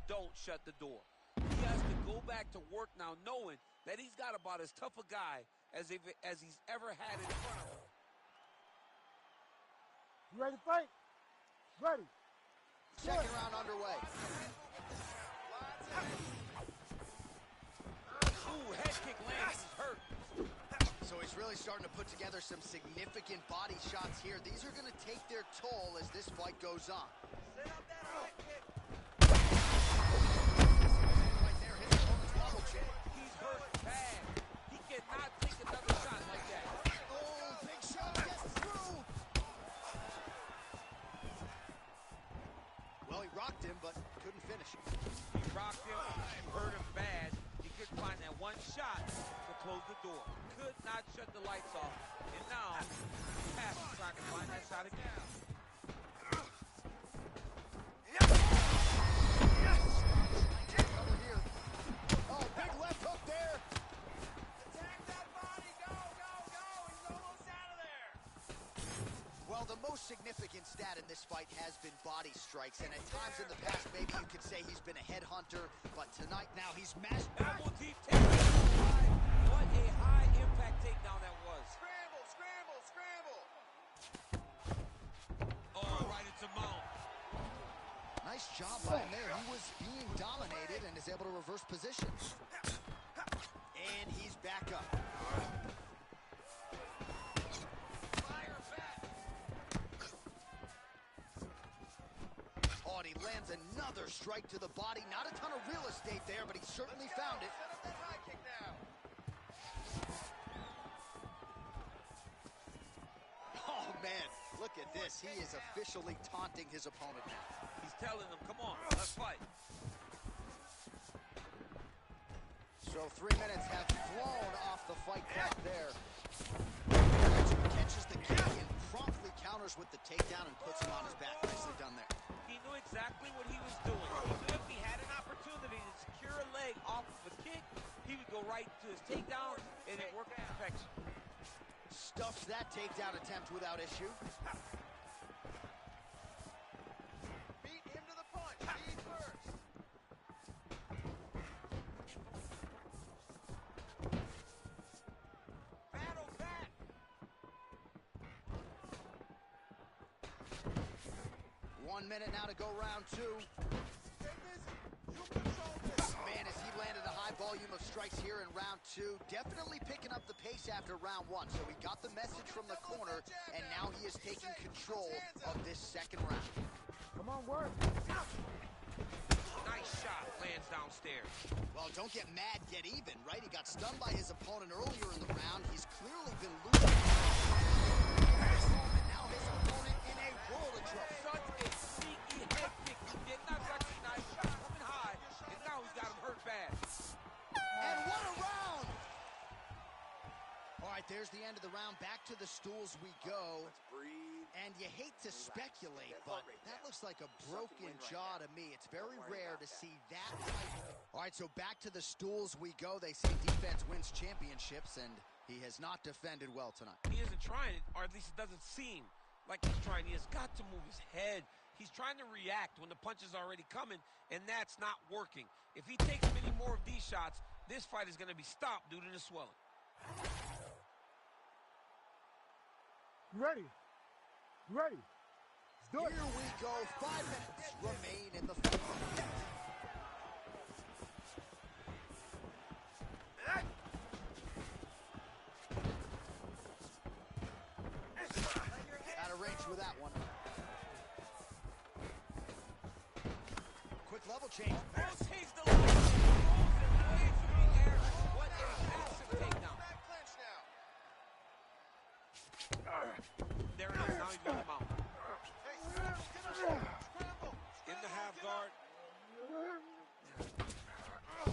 don't shut the door. He has to go back to work now knowing that he's got about as tough a guy as he's ever had in front of him. You ready to fight? Ready. Second round underway. Ooh, head kick lands. He's hurt. So he's really starting to put together some significant body shots here. These are going to take their toll as this fight goes on. Set up that high kick. Right there, his opponent's double check. He's hurt bad. He cannot take another shot like that. Oh, big shot gets through. Well, he rocked him, but couldn't finish. He rocked him. You hurt him bad. He couldn't find that one shot to close the door. Could not shut the lights off. And now, Pat is trying to find that shot again. Oh, big left hook there. Attack that body. Go, go, go. He's almost out of there. Well, the most significant stat in this fight has been body strikes, and at times in the past, maybe you could say he's been a headhunter, but tonight now he's mastered. Elbow deep takedown. What a high impact takedown that was. Scramble, scramble, scramble. Oh, right into mount. Nice job by him there. He was being dominated and is able to reverse positions. And he's back up. Fire back. Oh, and he lands another strike to the body. Not a ton of real estate there, but he certainly found it. Set up that high kick now. Oh, man, look at this. He is officially taunting his opponent now. He's telling him, come on, let's fight. So 3 minutes have flown off the fight clock there. Catches the kick and promptly counters with the takedown and puts him on his back. Nicely done there. He knew exactly what he was doing. He knew if he had an opportunity to secure a leg off of a kick, he would go right to his takedown, and it worked to perfection. Stuffs that takedown attempt without issue. Beat him to the punch. Feet first. Battle back. 1 minute now to go round two. Stay busy. You control this. Man, as he landed a high volume of strikes here in round two, definitely picking up the pace after round one. So he got the message from the corner, and now he is taking control of this second round. Come on, work. Nice shot, lands downstairs. Well, don't get mad, get even, right? He got stunned by his opponent earlier in the round. He's clearly been losing. And now his opponent in a world of trouble. Such a sneaky head kick. He did not recognize shot coming high, and now he's got him hurt bad. And what a round! All right, there's the end of the round. Back to the stools we go. Let's breathe. And you hate to speculate, but that looks like a broken jaw to me. It's very rare to see that type. All right, so back to the stools we go. They say defense wins championships, and he has not defended well tonight. He isn't trying it, or at least it doesn't seem like he's trying. He has got to move his head. He's trying to react when the punch is already coming, and that's not working. If he takes many more of these shots, this fight is going to be stopped due to the swelling. You ready? You ready? Let's do it. Here we go. 5 minutes remain in the fight. Out of range with that one. Quick level change. Rotates the leg, rolls it way through the air. What a massive takedown. Back clinch now. There it is. Now he's got him out. Hey, scramble, scramble. In the half guard.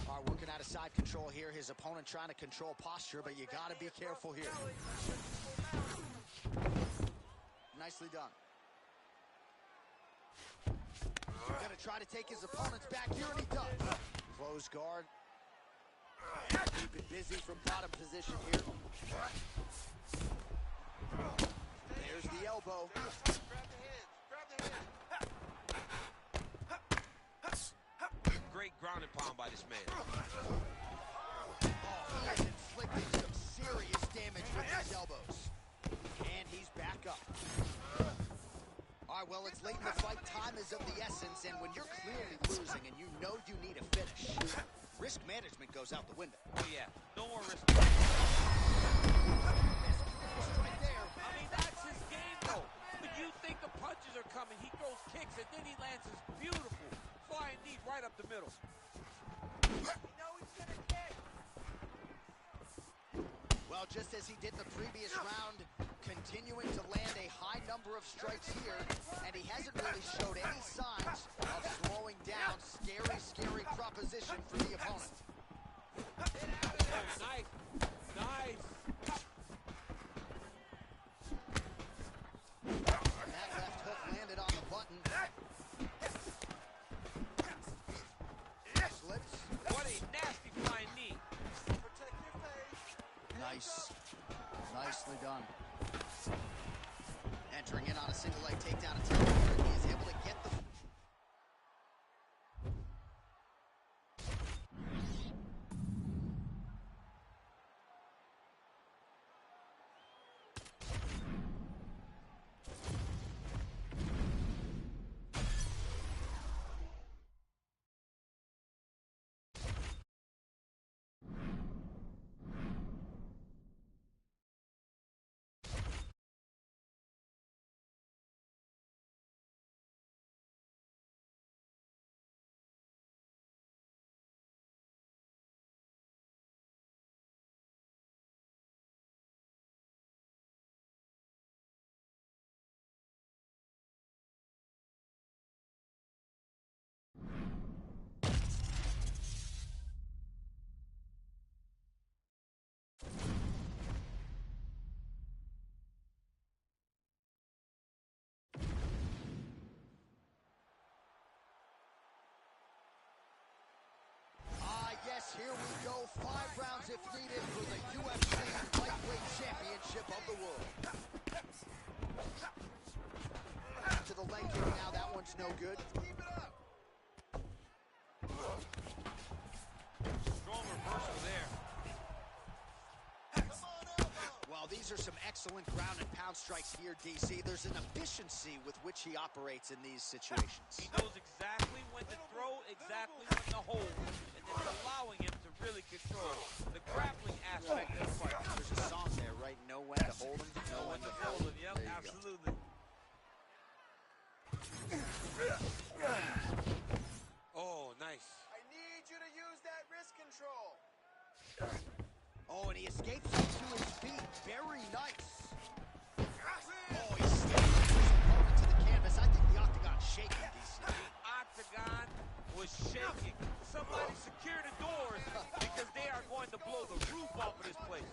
All right, working out of side control here. His opponent trying to control posture, but you got to be careful here. Nicely done. Going to try to take his opponent's back here, and he does. Close guard. Keep it busy from bottom position here. There's the elbow. Grab the hands. Grab the hands. ground and pound by this man. Oh, he is inflicting some serious damage with his elbows. And he's back up. All right, well, it's late in the fight. Time is of the essence, and when you're clearly losing and you know you need a finish, risk management goes out the window. Oh, yeah. No more risk. Right there. I mean, that's his game, though. When you think the punches are coming, he throws kicks, and then he lands his beautiful flying knee right up the middle. You know he's gonna kick. Well, just as he did in the previous round, continuing to land a high number of strikes here, and he hasn't really showed any signs of slowing down. Scary, scary proposition for the opponent. Oh, nice. Nice. And that left hook landed on the button. Slips. What a nasty flying knee. Protect your face. Nice. Nicely done. Entering in on a single leg takedown attempt, and he is able to get the... Yes, here we go. 5 rounds if needed for the UFC Lightweight Championship of the world. To the leg kick now. That one's no good. Keep it up. Strong reversal there. Come on, elbow. Well, these are some excellent ground and pound strikes here, DC. There's an efficiency with which he operates in these situations. He knows exactly when to throw, exactly when to hold, and it's allowing him to really control the grappling aspect of the fight. There's a song there, right? Know when to hold him, know when to Hold fold him, him. yep, There you go. absolutely. Oh, nice. I need you to use that wrist control. Oh, and he escapes to his feet. Very nice. Oh, he slams his opponent to the canvas. I think the octagon's shaking, DC. The octagon was shaking. Somebody secure the doors because they are going to blow the roof off of this place.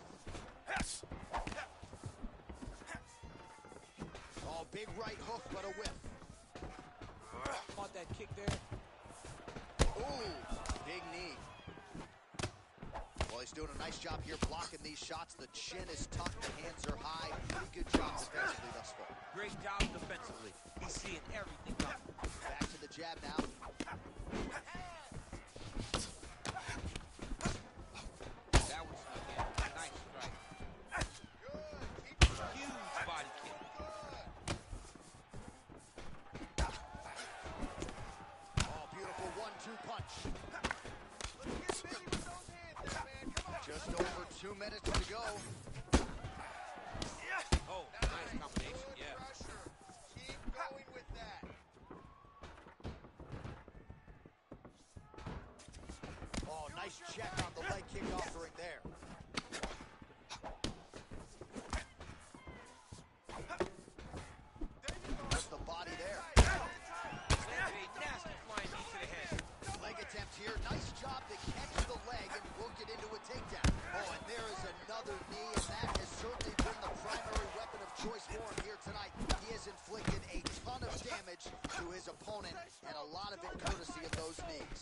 Oh, big right hook, but a whiff. Caught that kick there. Ooh, big knee. Well, he's doing a nice job here blocking these shots. The chin is tucked, the hands are high. Pretty good job defensively thus far. Great job defensively. He's seeing everything coming. Back to the jab now. That was again. Nice strike. Good. Keep it up. Huge body kick. Oh, beautiful 1-2 punch. Let's get busy with those hands there, man. Come on. Just over 2 minutes to go. Oh, nice combination. Good Yeah. pressure. Keep going with that. Oh, nice check on the leg kick offering there. There you go. Just the body there. Landed a nasty flying knee to the head. Leg attempt here. Nice job to catch the leg and work it into a takedown. Oh, and there is another knee, and that has certainly been the primary weapon of choice for him here tonight. He has inflicted a ton of damage to his opponent, and a lot of it courtesy of those knees.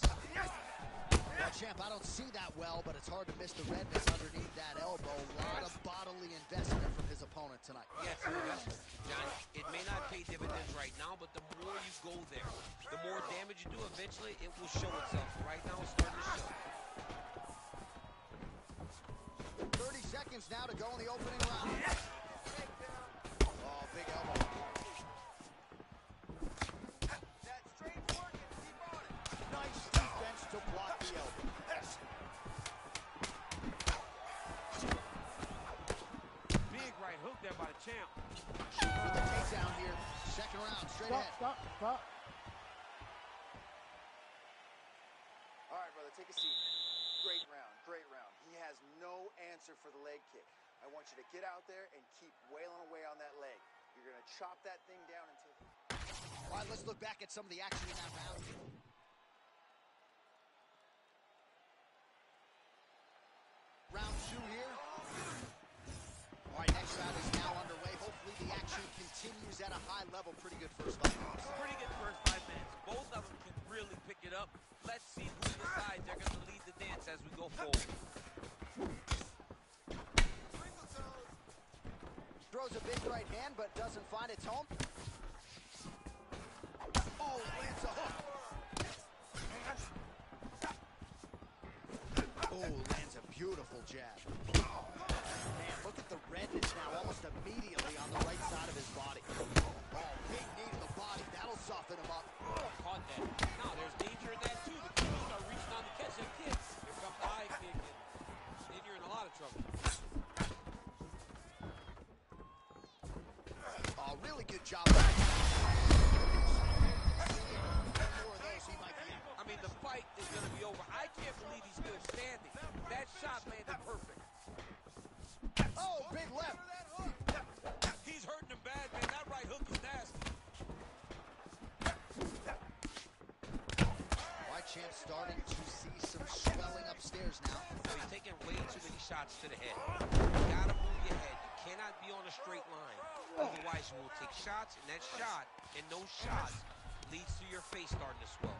Well, champ, I don't see that well, but it's hard to miss the redness underneath that elbow. A lot of bodily investment from his opponent tonight. Yes, John, it may not pay dividends right now, but the more you go there, the more damage you do, eventually it will show itself. Right now, seconds now to go in the opening round. Oh, big elbow. That straight working. Keep on it. Nice defense to block the elbow. Big right hook there by the champ. Shoot for the takedown here. Second round, straight ahead. Stop. All right, brother, take a seat. Great round, great round. He has no answer for the leg kick. I want you to get out there and keep wailing away on that leg. You're going to chop that thing down until... All right, let's look back at some of the action in that round. Round 2 here. All right, next round is now underway. Hopefully the action continues at a high level. Pretty good first 5 minutes. Pretty good first 5 minutes. Both of them can really pick it up. Let's see who decides they're going to lead the dance as we go forward. Throws a big right hand, but doesn't find its home. Oh, lands a hook. Oh, lands a beautiful jab. Man, look at the redness now, almost immediately on the right side of his body. Oh, big knee to the body. That'll soften him up. Caught that. Now, there's danger in that, too. The Kiwis are reaching on to catch their kicks. Here comes the high kick, and then you're in a lot of trouble. Oh, really good job. I mean, the fight is going to be over. I can't believe he's still standing. That shot landed perfect. Oh, big left. He's hurting him bad, man. That right hook is nasty. White champ starting to see some swelling upstairs now. So he's taking way too many shots to the head. You gotta move your head. You cannot be on a straight line. Otherwise, you will take shots, and that shot and those shots leads to your face starting to swell.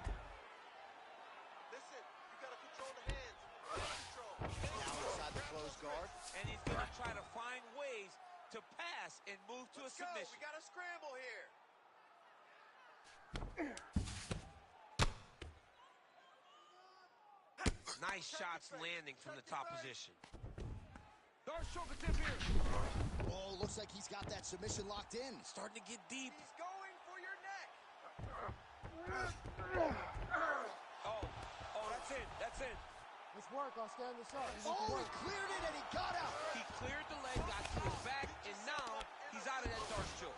Listen, you got to control the hands. Control. Now inside the closed guard. And he's gonna try to find ways to pass and move to a Let's go. submission. We got to scramble here. Nice shots landing from the top position. Oh, looks like he's got that submission locked in. Starting to get deep. He's going for your neck. Oh, that's in. That's in. Let's work. I'll stand this up. Oh, he cleared it and he got out. He cleared the leg, got to his back, and now he's out of that Darce choke.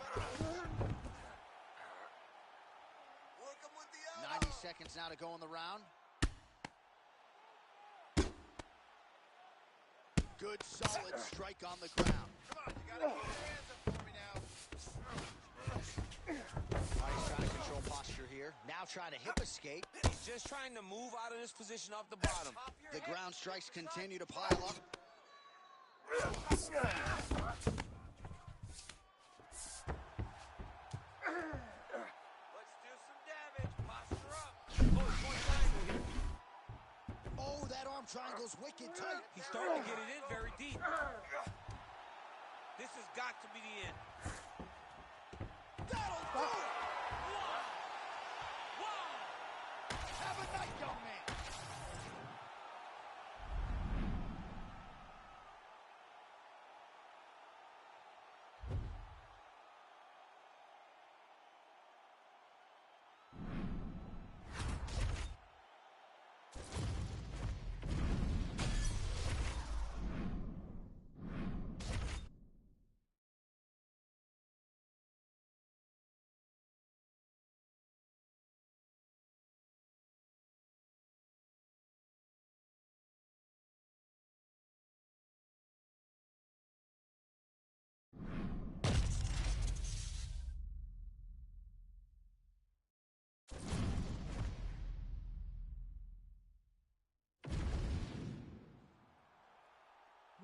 Work him with the elbow. 90 seconds now to go in the round. Good, solid strike on the ground. Come on, you got to keep your hands up for me now. All right, he's trying to control posture here. Now trying to hip escape. He's just trying to move out of this position off the bottom. The ground strikes continue to pile up. Let's do some damage. Posture up. Oh, he's going triangle here. Oh, that arm triangle's wicked tight. He's starting to get it in very deep. This has got to be the end. That'll do it. Have a night, young man.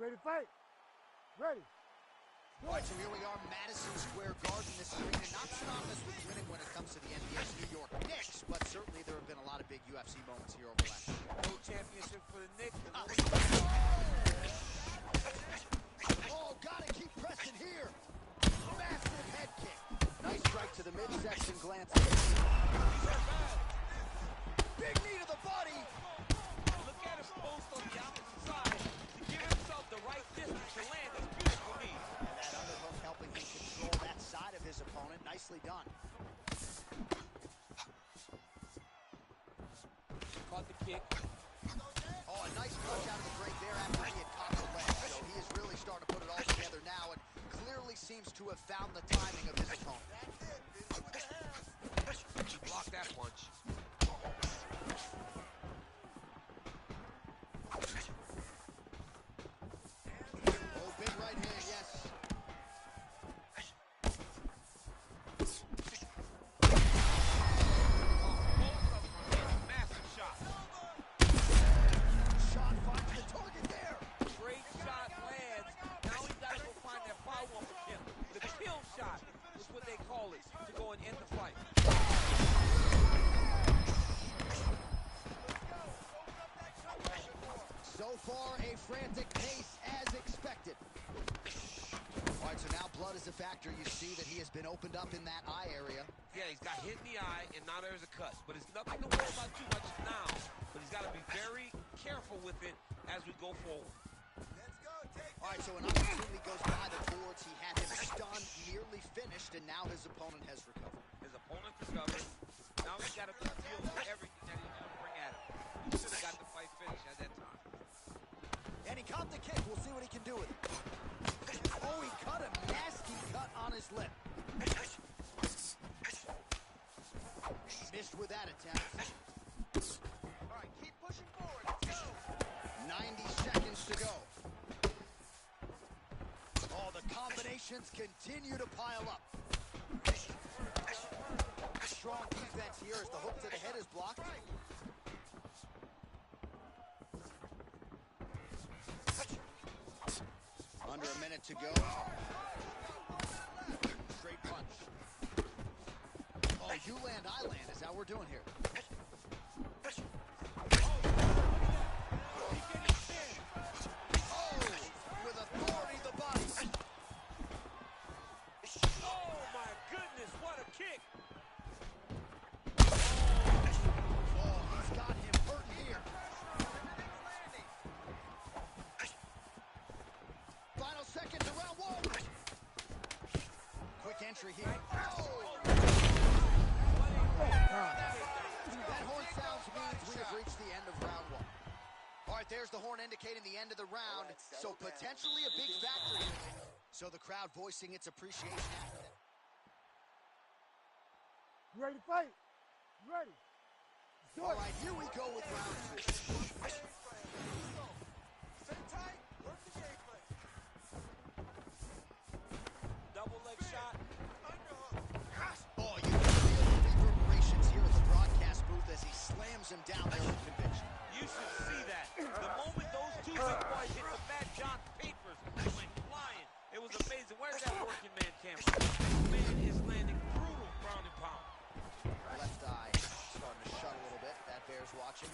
Ready to fight? Ready. All right, so here we are, Madison Square Garden. This arena not synonymous with winning when it comes to the NBA's New York Knicks, but certainly there have been a lot of big UFC moments here over the last year. No championship for the Knicks. Oh, gotta keep pressing here. Massive head kick. Nice strike to the midsection, glancing. Big knee to the body. Look at him post on the opposite side to give himself the right distance to about the kick. Oh, a nice punch out of the break there after he had caught the leg. So he is really starting to put it all together now and clearly seems to have found the timing of his opponent. He blocked that punch. Oh, big right hand, yes. Massive shot. Shot finds the target there. Great shot lands. Now he's got to go find that follow-up kill. The kill shot is what they call it to go and end the fight. So far, a frantic pace as expected. All right, so now blood is a factor. You see that he has been opened up in that eye area. Yeah, he's got hit in the eye, and now there's a cut. But it's nothing to worry about too much now. But he's got to be very careful with it as we go forward. All right, so an opportunity goes by the boards. He had him stunned, nearly finished, and now his opponent has recovered. His opponent recovered. Now he's got to deal with everything that he's going to bring at him. He should have got the fight finished at that time. And he caught the kick. We'll see what he can do with it. Oh, he cut a nasty cut on his lip. Missed with that attempt. All right, keep pushing forward. Let's go. 90 seconds to go. Oh, the combinations continue to pile up. Strong defense here as the hook to the head is blocked. Under a minute to go. Straight punch. Oh, you land, I land is how we're doing here. Oh, with authority, the body. Oh, my goodness, what a kick. Oh, he's got him hurting here. Final seconds of round one. Quick entry here. Oh! That horn sounds means we have reached the end of round one. All right, there's the horn indicating the end of the round. So potentially a big factor here. So the crowd voicing its appreciation after that. You ready to fight? You ready? Let's do All it. right, here we go with round two. Sit tight. Work the game plan. Double leg shot. Oh, you can feel the reverberations here at the broadcast booth as he slams him down there with conviction. You should see that. The moment those two big boys hit the Fat John papers, it went flying. It was amazing. Where's that working man camera? This man is landing brutal ground and pound. Left eye starting to shut a little bit. That bears watching.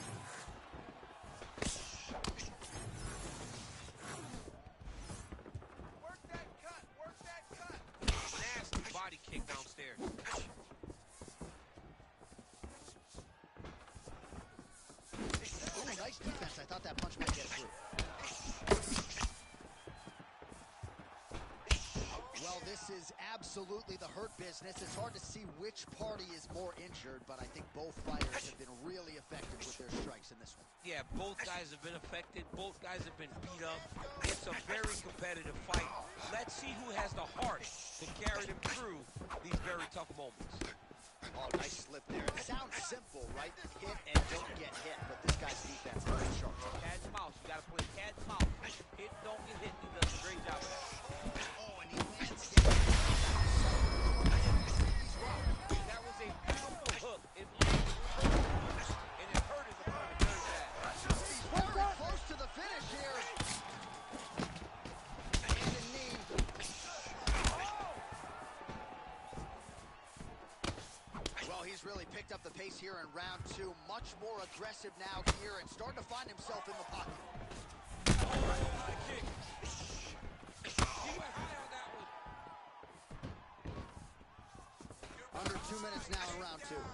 Work that cut. Work that cut. Nasty body kick downstairs. Ooh, nice defense. I thought that punch might get through. Well, this is absolutely the hurt business. It's hard to see which party is more injured, but I think both fighters have been really effective with their strikes in this one. Yeah, both guys have been affected. Both guys have been beat up. It's a very competitive fight. Let's see who has the heart to carry them through these very tough moments. Oh, nice slip there. It sounds simple, right? Hit and don't get hit, but this guy's defense is very sharp. Cat and mouse. You got to play cat and mouse. Hit, don't get hit. He does a great job of that. Oh, and he lands him. That was a beautiful hook. It landed and it hurt his opponent very bad. He's very close to the finish here. Hand and knee. Well, he's really picked up the pace here in round two. Much more aggressive now here and starting to find himself in the pocket. High kick. He went high on that one. Under 2 minutes now in round two.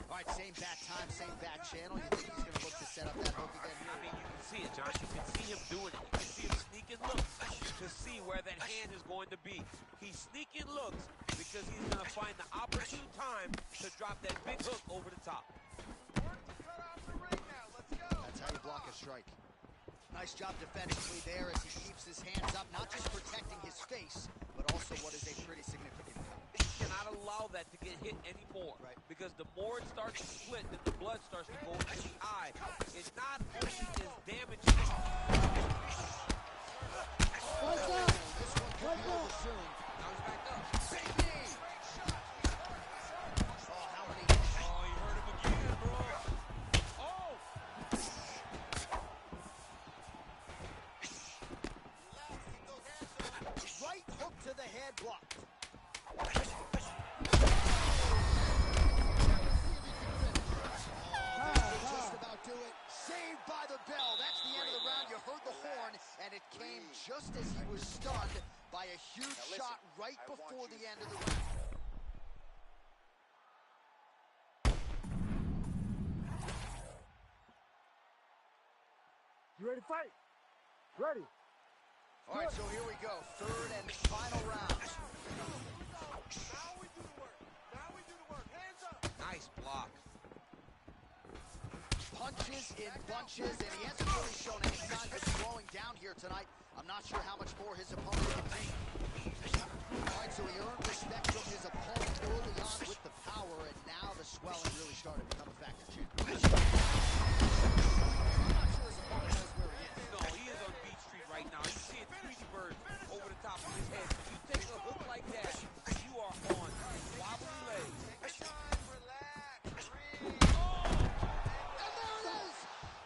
All right, same bat time, same bat channel. You think he's going to look to set up that hook again here? I mean, you can see it, John. You can see him doing it. You can see him sneaking looks to see where that hand is going to be. He's sneaking looks because he's going to find the opportunity to drop that big hook over the top. Work to cut off the ring now. Let's go. That's how you block a strike. Nice job defensively there as he keeps his hands up, not just protecting his face, but also what is a pretty significant cut. He cannot allow that to get hit anymore. Right. Because the more it starts to split, then the blood starts to go into the eye. It not only is damaging. This one could be over soon. Now he's back up. Big knee. Oh, how many? Oh, you hurt him again, bro. Oh! Right hook to the head blocked. Just about do it. Saved by the bell. That's the end of the round. You heard the horn, and it came just as he was stunned by a huge shot right before the end of the round. You ready to fight? Ready. All right, so here we go. Third and final round. Now we do the work. Now we do the work. Hands up. Nice block. Punches in bunches, and he hasn't really shown any signs of slowing down here tonight. I'm not sure how much more his opponent can take. All right, so he earned respect from his opponent early on with the power, and now the swelling really started to become a factor, too. I'm not sure his opponent knows where he is. No, he is on Beach Street right now. You see it, Tweety Bird over the top of his head. You take a hook like that, you are on wobbly legs. Take your time. Relax. Breathe. And there it is!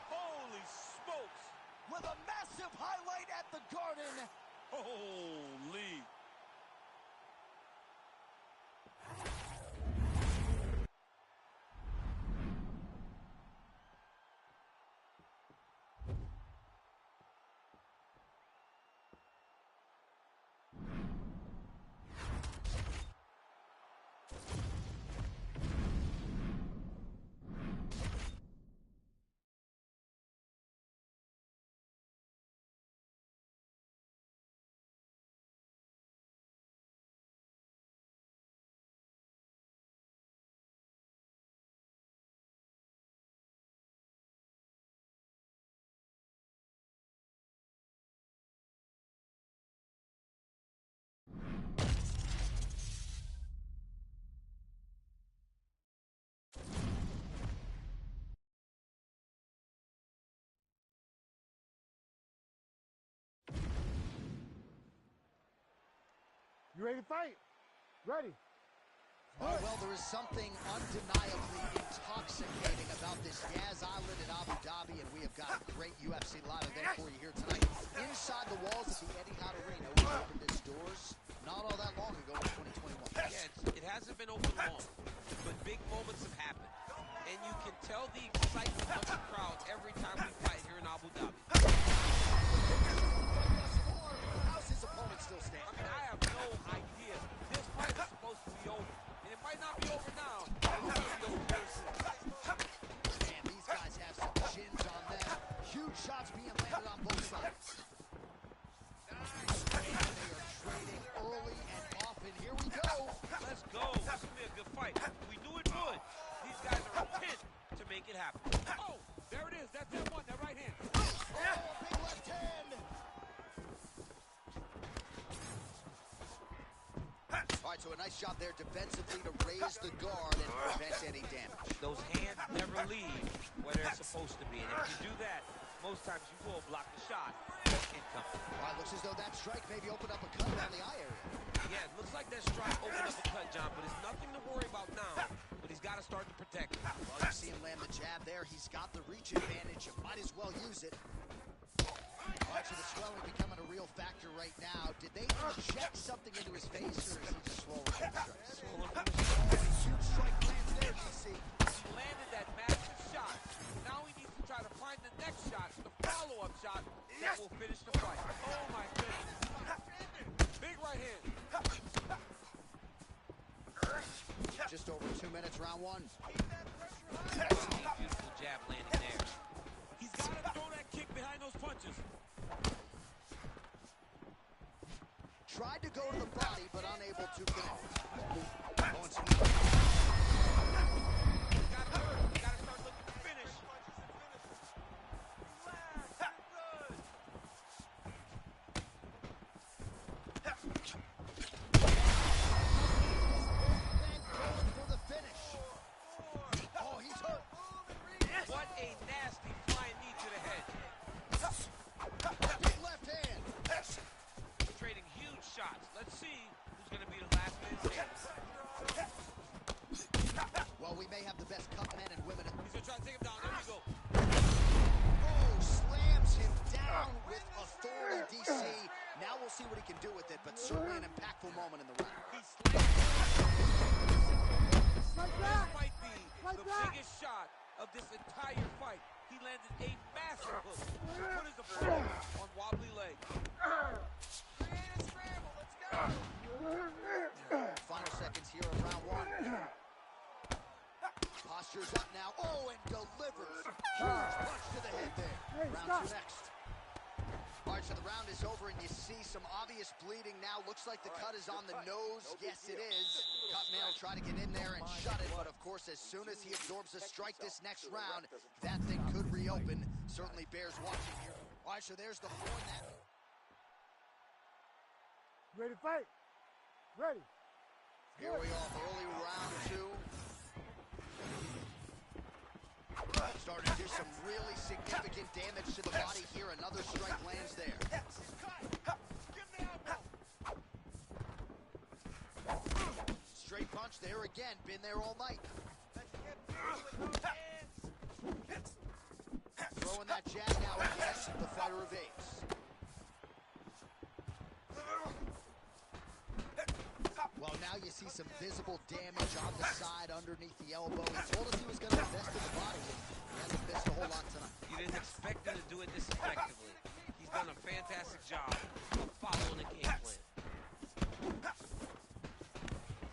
Holy smokes! With a massive highlight at the Garden. Holy! You ready to fight? Ready. Oh, well, there is something undeniably intoxicating about this Yas Island in Abu Dhabi, and we have got a great UFC live event for you here tonight. Inside the walls of the Etihad Arena, we opened its doors not all that long ago in 2021. Yeah, it hasn't been open long, but big moments have happened. And you can tell the excitement of the crowd every time we fight here in Abu Dhabi. How's his opponent still I standing? mean, I have no idea. This fight is supposed to be over. And it might not be over now. But it's going to be over very soon. Man, these guys have some chins on them. Huge shots being landed on both sides. They are trading early and often. Here we go. Let's go. This will be a good fight. We knew it would. These guys are intent to make it happen. Oh, there it is. That's that one, that right hand. Oh, a big left hand. All right, so a nice job there defensively to raise the guard and prevent any damage. Those hands never leave where they're supposed to be. And if you do that, most times you will block the shot. Incoming. All right, looks as though that strike maybe opened up a cut around the eye area. Yeah, it looks like that strike opened up a cut, John, but it's nothing to worry about now. But he's got to start to protect it. Well, you see him land the jab there. He's got the reach advantage. You might as well use it. All right, so the swelling becoming a real factor right now. Did they inject something into his face, or is he just swollen from the strikes? Huge strike lands there, DC. He landed that massive shot. Now he needs to try to find the next shot, the follow-up shot that will finish the fight. Oh, my goodness. Big right hand. Just over 2 minutes, round one. Beautiful jab landing there. He's got to throw that kick behind those punches. Tried to go to the body, but unable to connect. Going some best cut men and women. He's gonna try to take him down. There we go. Oh, slams him down with authority, DC. Now we'll see what he can do with it, but certainly an impactful moment in the round. He slams Like This that. might be Like the that. biggest shot of this entire fight. He landed a massive hook to put his opponent on wobbly legs. Create a scramble. Let's go. Final seconds here of round one. Posture's up now. Oh, and delivers. Huge punch to the head there. Hey, Round stop. two next. All right, so the round is over, and you see some obvious bleeding now. Looks like the cut is on the nose. Yes, it is. Cut man will try to get in there and shut it, but of course, as soon as he absorbs a strike this next round, that thing could reopen. Certainly bears watching here. All right, so there's the horn that... Ready to fight? Ready. Here we are, early round two. Starting to do some really significant damage to the body here. Another strike lands there. Straight punch there again. Been there all night. Throwing that jab now again. The fighter evades. Well, now you see some visible damage on the side underneath the elbow. He told us he was going to invest in the body, and he hasn't missed a whole lot tonight. You didn't expect him to do it this effectively. He's done a fantastic job of following the game plan.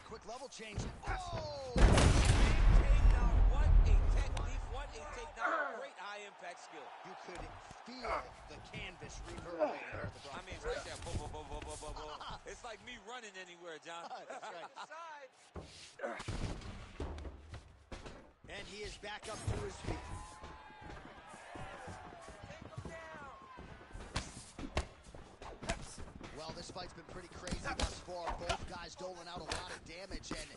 Quick level change. Oh! Takedown. What a technique. What a takedown. Great high impact skill. You could feel the canvas reverberating there at the I mean, right there. Boom, boom, boom, boom, boom, boom, boom. It's like me running anywhere, John. That's right. Side. And he is back up to his feet. Take him down. Well, this fight's been pretty crazy thus far. Both guys doling out a lot of damage, and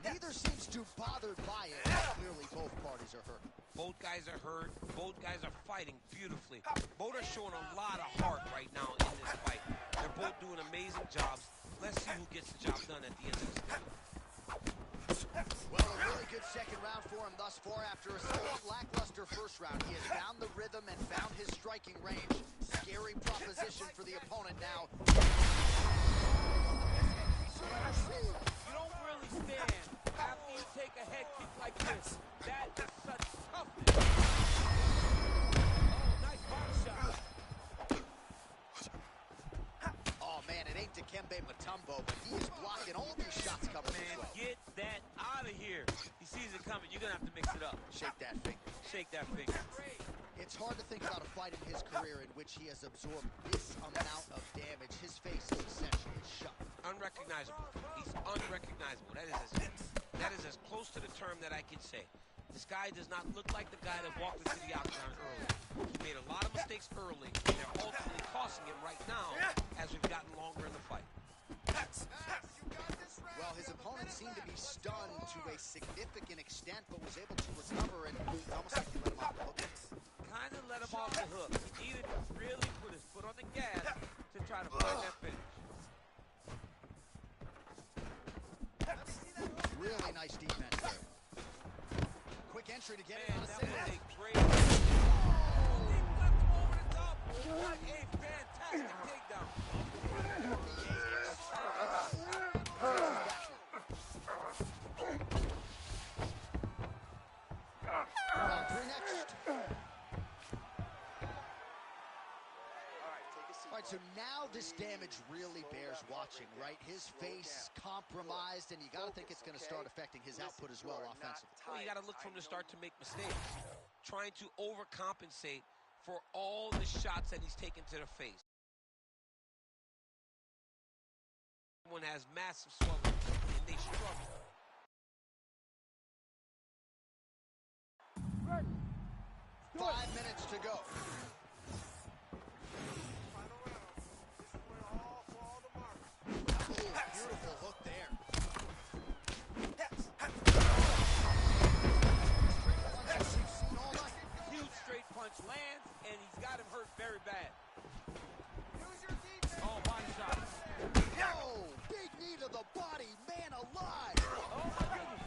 neither seems too bothered by it. Clearly, both parties are hurt. Both guys are hurt. Both guys are fighting beautifully. Both are showing a lot of heart right now in this fight. They're both doing amazing jobs. Let's see who gets the job done at the end of this fight. Well, a really good second round for him thus far. After a somewhat lackluster first round, he has found the rhythm and found his striking range. Scary proposition for the opponent now. You don't really stand after you take a head kick like this. That is such toughness. Oh, nice body shot. Oh, man, it ain't Dikembe Mutombo, but he is blocking all these shots coming his Man, way. get that out of here. He sees it coming. You're going to have to mix it up. Shake that finger. Shake that finger. It's hard to think about a fight in his career in which he has absorbed this amount of damage. His face is essentially shut. Unrecognizable. He's unrecognizable. That is as close to the term that I can say. This guy does not look like the guy that walked into the octagon early. He made a lot of mistakes early, and they're ultimately costing him right now as we've gotten longer in the fight. Well, his opponent seemed to be stunned to a significant extent, but was able to recover, and it's almost like he let him off the hook. Kind of let him off the hook. He needed to really put his foot on the gas to try to find that finish. Really nice defense there. Quick entry to get it Man, on a that save. was a great... Oh, he flipped him over the top. What a fantastic takedown. Round three next. All right, so now this damage really bears watching, right? His face compromised, and you got to think it's going to start affecting his output as well offensively. Well, you got to look from the start to make mistakes. Trying to overcompensate for all the shots that he's taken to the face. One has massive swelling, and they struggle. Ready. 5 minutes to go. Final round. This is where all fall the mark. Oh, beautiful hook there. Punches you've seen all night. Huge straight punch lands, and he's got him hurt very bad. Use your defense. Oh, body shot. Oh, big knee to the body, man alive. Oh, my goodness.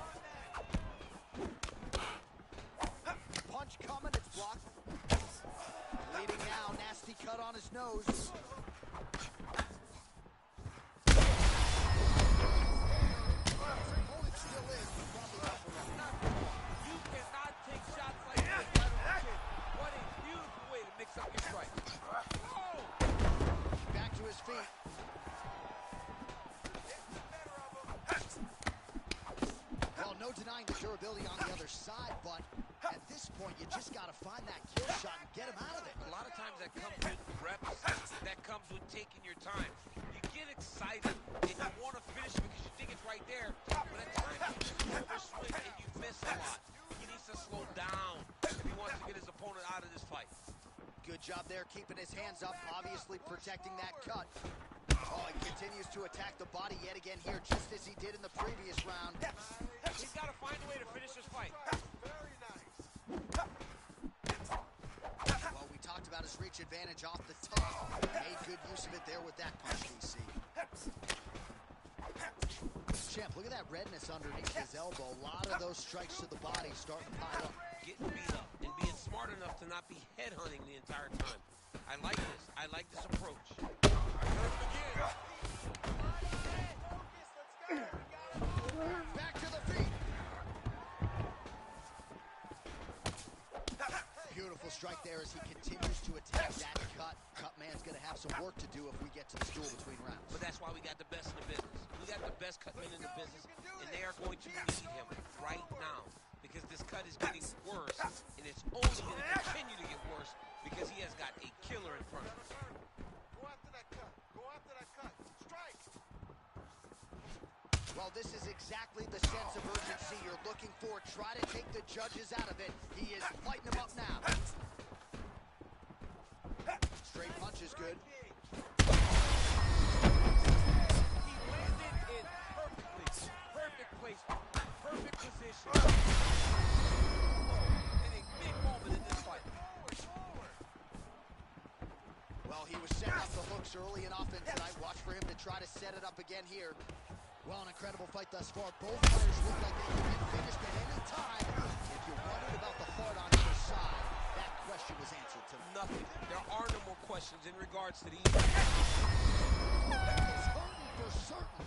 no denying the durability on the other side, but at this point, you just got to find that kill shot and get him out of it. A lot of times that comes with reps, that comes with taking your time. You get excited and you want to finish because you think it's right there, but at times you just overswing and you miss a lot. He needs to slow down if he wants to get his opponent out of this fight. Good job there, keeping his hands up, obviously protecting that cut. Oh, he continues to attack the body yet again here, just as he did in the previous round. He's got to find a way to finish this fight. Very nice. Well, we talked about his reach advantage off the top. Made good use of it there with that punch, DC. Champ, look at that redness underneath his elbow. A lot of those strikes to the body starting to pile up. Getting beat up and being smart enough to not be headhunting the entire time. I like this. I like this approach. Back to the feet. Beautiful strike there as he continues to attack that cut. Cut man's going to have some work to do if we get to the stool between rounds. But that's why we got the best in the business. We got the best cut men in the business, and they are going to need him right now because this cut is getting worse, and it's only going to continue to get worse because he has got a killer in front of him. Go after that cut. Go after that cut. Strike. Well, this is exactly the sense of urgency you're looking for. Try to take the judges out of it. He is lighting them up now. Straight punch is good. He landed it perfectly. Perfect placement. Perfect position. In a big moment in this fight. Well, he was setting up the hooks early and often tonight. Watch for him to try to set it up again here. Well, an incredible fight thus far. Both fighters look like they can get finished at any time. If you're wondering about the heart on either side, that question was answered tonight. Nothing. There are no more questions in regards to these. It's hurting for certain.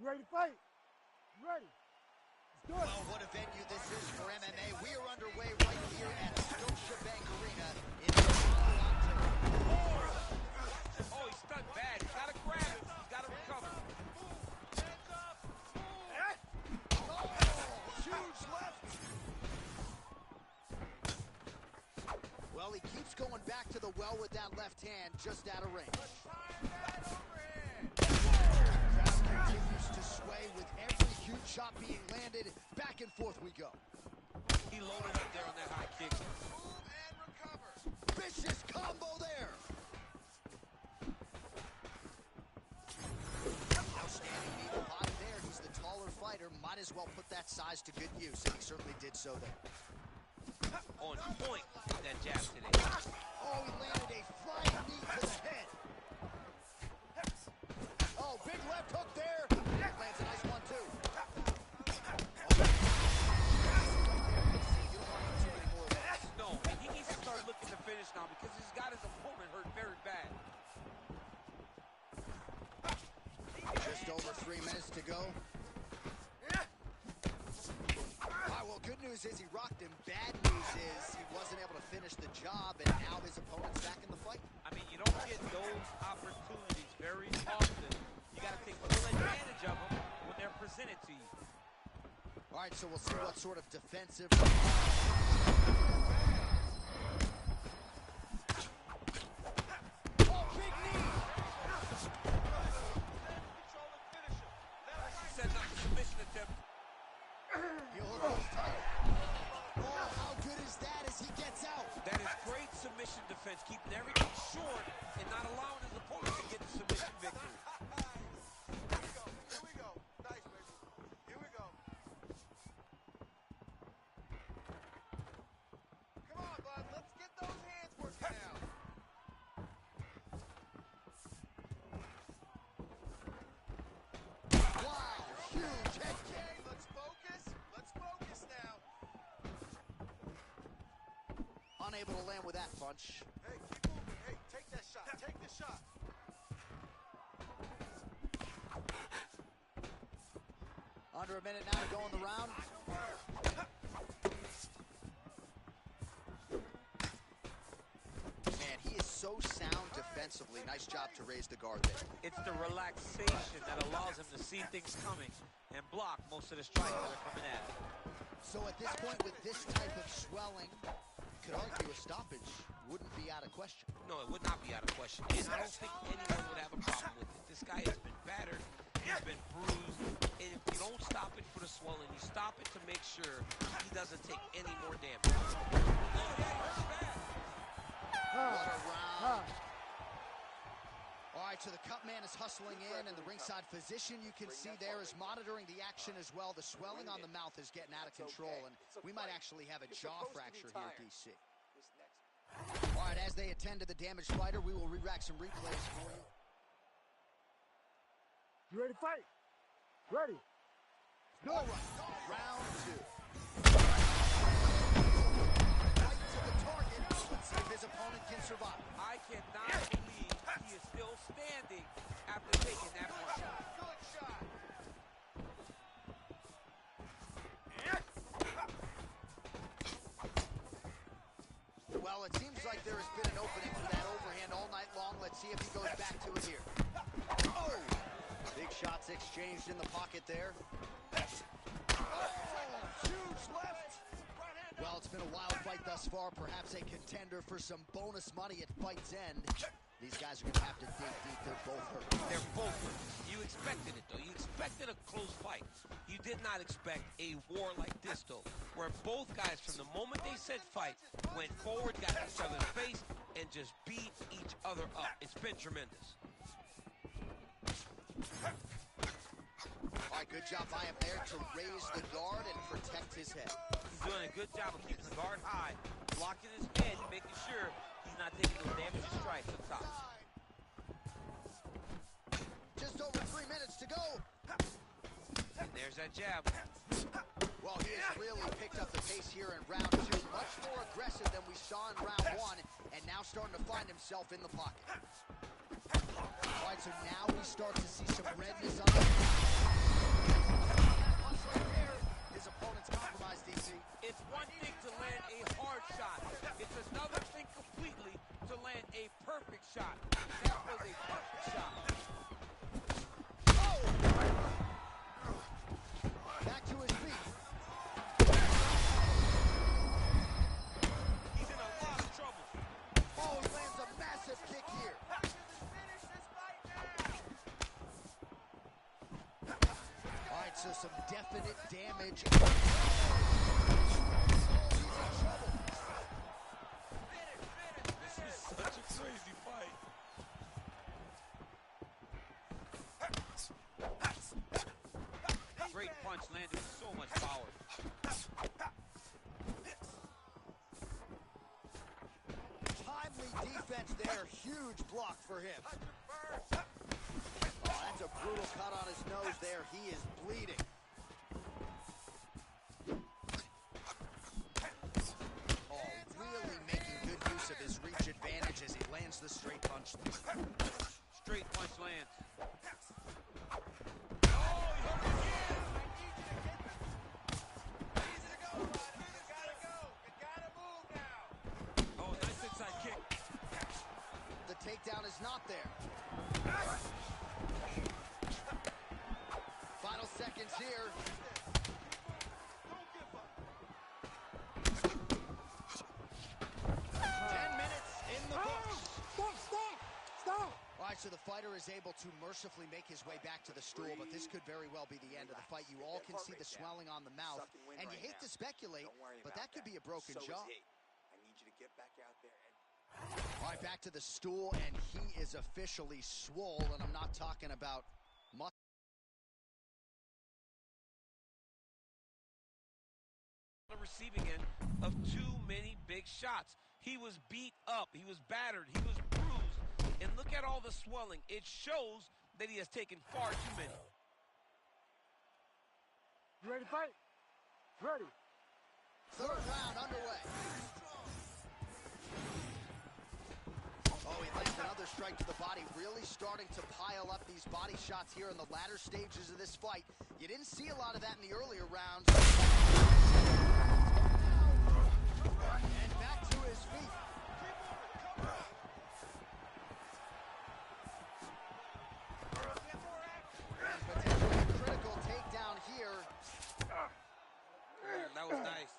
You ready to fight? You ready? Let's do it. Well, what a venue this is for MMA. We are underway right here at Scotiabank Arena in Toronto. Oh, he's stunned bad. He's got to grab him. He's got to recover. Huge left. Well, he keeps going back to the well with that left hand, just out of range. Continues to sway with every huge shot being landed. Back and forth we go. He loaded up there on that high kick. Move and recover. Vicious combo there. Outstanding knee to body there. He's the taller fighter. Might as well put that size to good use, and he certainly did so there. On point with that jab today. Oh, he landed a flying knee to the head. Oh, big left hook there. Lands a nice one, too. You don't want to 3 minutes to go. Well, good news is he rocked him. Bad news is he wasn't able to finish the job, and now his opponent's back in the fight. I mean, you don't get those opportunities very often. You got to take full advantage of them when they're presented to you. All right, so we'll see what sort of defensive... Oh, big knee! Setting up the submission attempt. Heel hook goes tight. Oh, how good is that as he gets out? That is great submission defense, keeping everything short and not allowing his opponent to get the submission victory. Here we go. Nice, baby. Here we go. Come on, bud. Let's get those hands working out. Wow, huge head kick. Okay, let's focus. Let's focus now. Unable to land with that punch. Hey, keep moving. Hey, take that shot. Take the shot. Under a minute now to go in the round. Man, he is so sound defensively. Nice job to raise the guard there. It's the relaxation that allows him to see things coming and block most of the strikes that are coming at him. So at this point, with this type of swelling, could argue a stoppage wouldn't be out of question. No, it would not be out of question. And I don't think anyone would have a problem with it. This guy has been battered. He's been bruised. And if you don't stop it for the swelling, you stop it to make sure he doesn't take any more damage. Oh, that hurts bad. What a round. All right, so the cut man is hustling in, and the ringside physician you can see there is monitoring the action as well. The swelling on the mouth is getting out of control, and we might actually have a jaw fracture here, DC. All right, as they attend to the damaged fighter, we will re-rack some replays for you. You ready to fight? Ready. All right, round 2. Right to the target. Let's see if his opponent can survive. I cannot believe he is still standing after taking that punch. Good shot. Well, it seems like there has been an opening for that overhand all night long. Let's see if he goes back to it here. Oh! Big shots exchanged in the pocket there. Huge left. Right hand. Well, it's been a wild fight thus far. Perhaps a contender for some bonus money at fight's end. These guys are going to have to dig deep. They're both hurt. They're both hurt. You expected it, though. You expected a close fight. You did not expect a war like this, though, where both guys, from the moment they said fight, went forward, got in each other's face, and just beat each other up. It's been tremendous. All right, good job by him there to raise the guard and protect his head. He's doing a good job of keeping the guard high, blocking his head, making sure he's not taking those damaging strikes up top. Just over 3 minutes to go. And there's that jab. Well, he has really picked up the pace here in round 2. Much more aggressive than we saw in round 1, and now starting to find himself in the pocket. All right, so now we start to see some redness on the... Punch right there. His opponent's compromised, DC. It's one thing to land a hard shot. It's another thing completely to land a perfect shot. That was a perfect shot. Oh! Back to his feet. He's in a lot of trouble. Oh, he lands a massive kick here. Finish this fight now. All right, so some definite damage. This is such a crazy fight. Great punch landed with so much power. Timely defense there. Huge block for him. Oh, that's a brutal cut on his nose there. He is bleeding. Oh, really making good use of his reach advantage as he lands the straight punch. Straight punch lands. takedown is not there. Final seconds here. 10 minutes in the books. Stop! All right, so the fighter is able to mercifully make his way back to the stool, but this could very well be the end of the fight. You all can see the swelling on the mouth, and you hate to speculate, but that could be a broken jaw. I need you to get back out there and... All right, back to the stool, and he is officially swole, and I'm not talking about muscle. The receiving end of too many big shots. He was beat up, he was battered, he was bruised, and look at all the swelling. It shows that he has taken far too many. You ready to fight? Ready. Third round underway. Oh, he lands another strike to the body, really starting to pile up these body shots here in the latter stages of this fight. You didn't see a lot of that in the earlier rounds. And back to his feet. And potentially a critical takedown here. That was nice.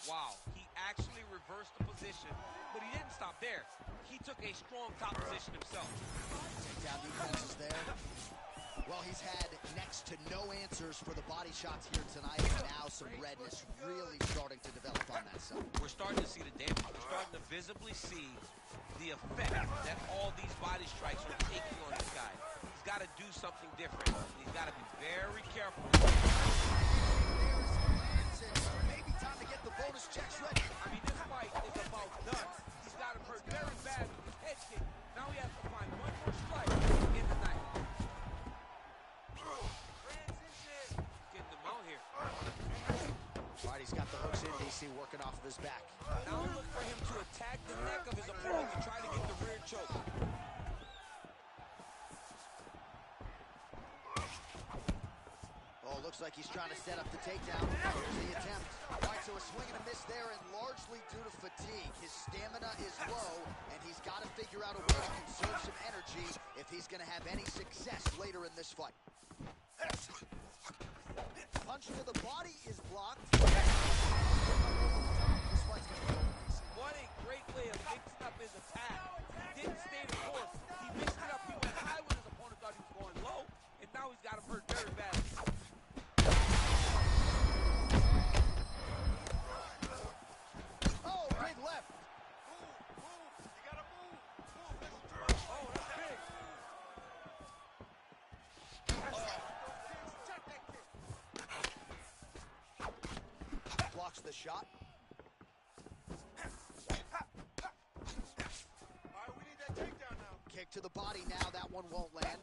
Wow, he actually reversed the position, but he didn't stop there. He took a strong top position himself. Takedown defense is there. Well, he's had next to no answers for the body shots here tonight, and now some redness really starting to develop on that side. We're starting to see the damage. We're starting to visibly see the effect that all these body strikes are taking on this guy. He's got to do something different. He's got to be very careful. Maybe time to get the bonus checks ready. I mean, this fight is about done. He's got him hurt very bad with his head kick. Now he has to find one more strike in the night. Getting them out here. All right, he's got the hooks in, DC, working off of his back. Now look for him to attack the neck of his opponent to try to get the rear choke. Oh, looks like he's trying to set up the takedown. Here's the attempt. All right, so a swing and a miss there, and largely due to fatigue. His stamina is low, and he's got to figure out a way to conserve some energy if he's going to have any success later in this fight. Punch to the body is blocked. This fight's going to be over, DC. What a great way of mixing up his attack. He didn't stay the course. He mixed it up. He went high when his opponent thought he was going low, and now he's got him hurt very badly. Oh, big left. You gotta move. Oh, that's big. Check that kick. Blocks the shot. All right, we need that takedown now. Kick to the body now. That one won't land.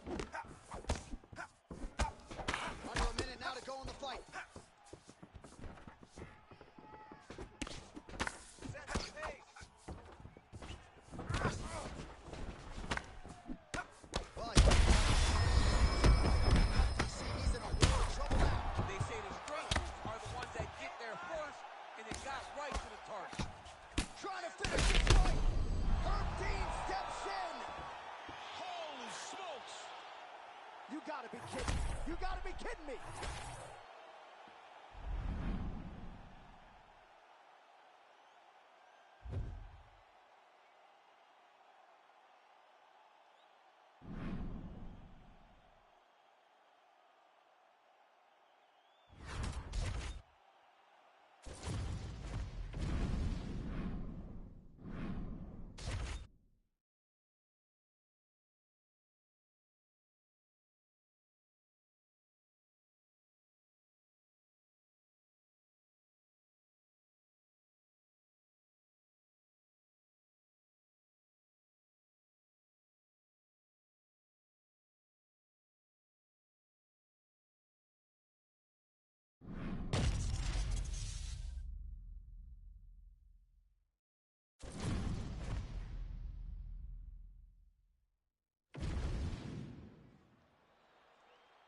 Under a minute now to go in the fight. Set the pace. Well, he's in a world of trouble now. They say the straight moves are the ones that get there first, and it got right to the target. Trying to finish this fight. Herb Dean steps in. Holy smokes! You gotta be kidding. You gotta be kidding me.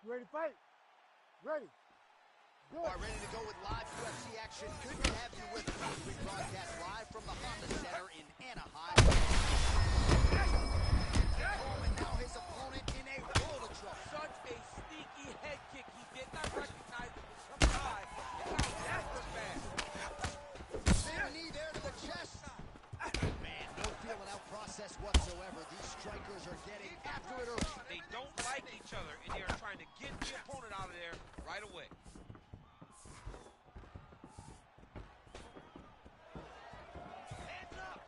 You ready to fight? Ready. All right, ready to go with live UFC action. Good to have you with us. We broadcast live from the Honda Center in Anaheim. And now his opponent in a world of trouble. Such a sneaky head kick. He did not recognize it was coming high. And now that was bad. Big knee there to the chest. Man, no feeling out process whatsoever. These strikers are getting after it early. They don't like each other, and they are trying to get the opponent out of there right away. Hands up!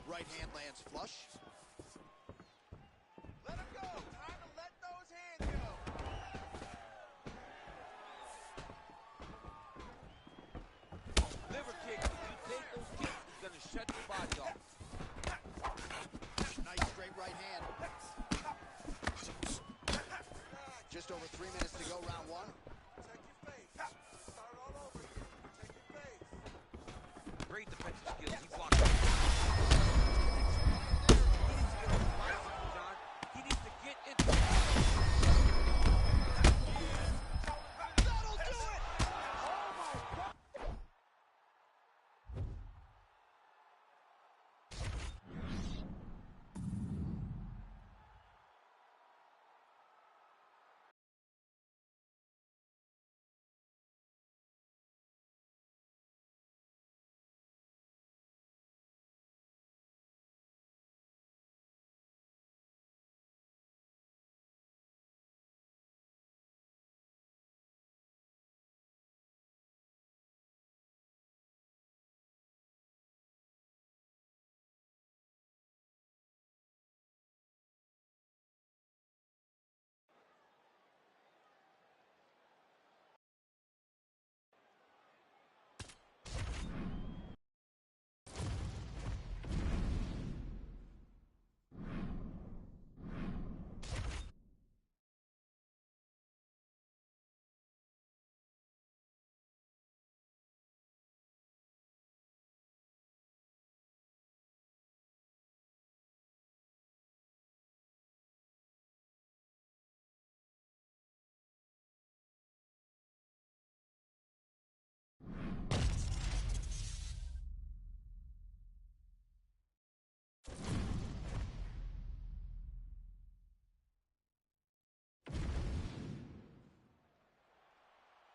Right hand lands flush. Let him go. Time to let those hands go. Liver kick. If you take those kicks, it's going to shut your body off. Nice straight right hand. Just over 3 minutes to go, round one. Protect your face. Start all over here. Protect your face. Great defensive skills. He blocked it. He needs to get into it. That'll do it!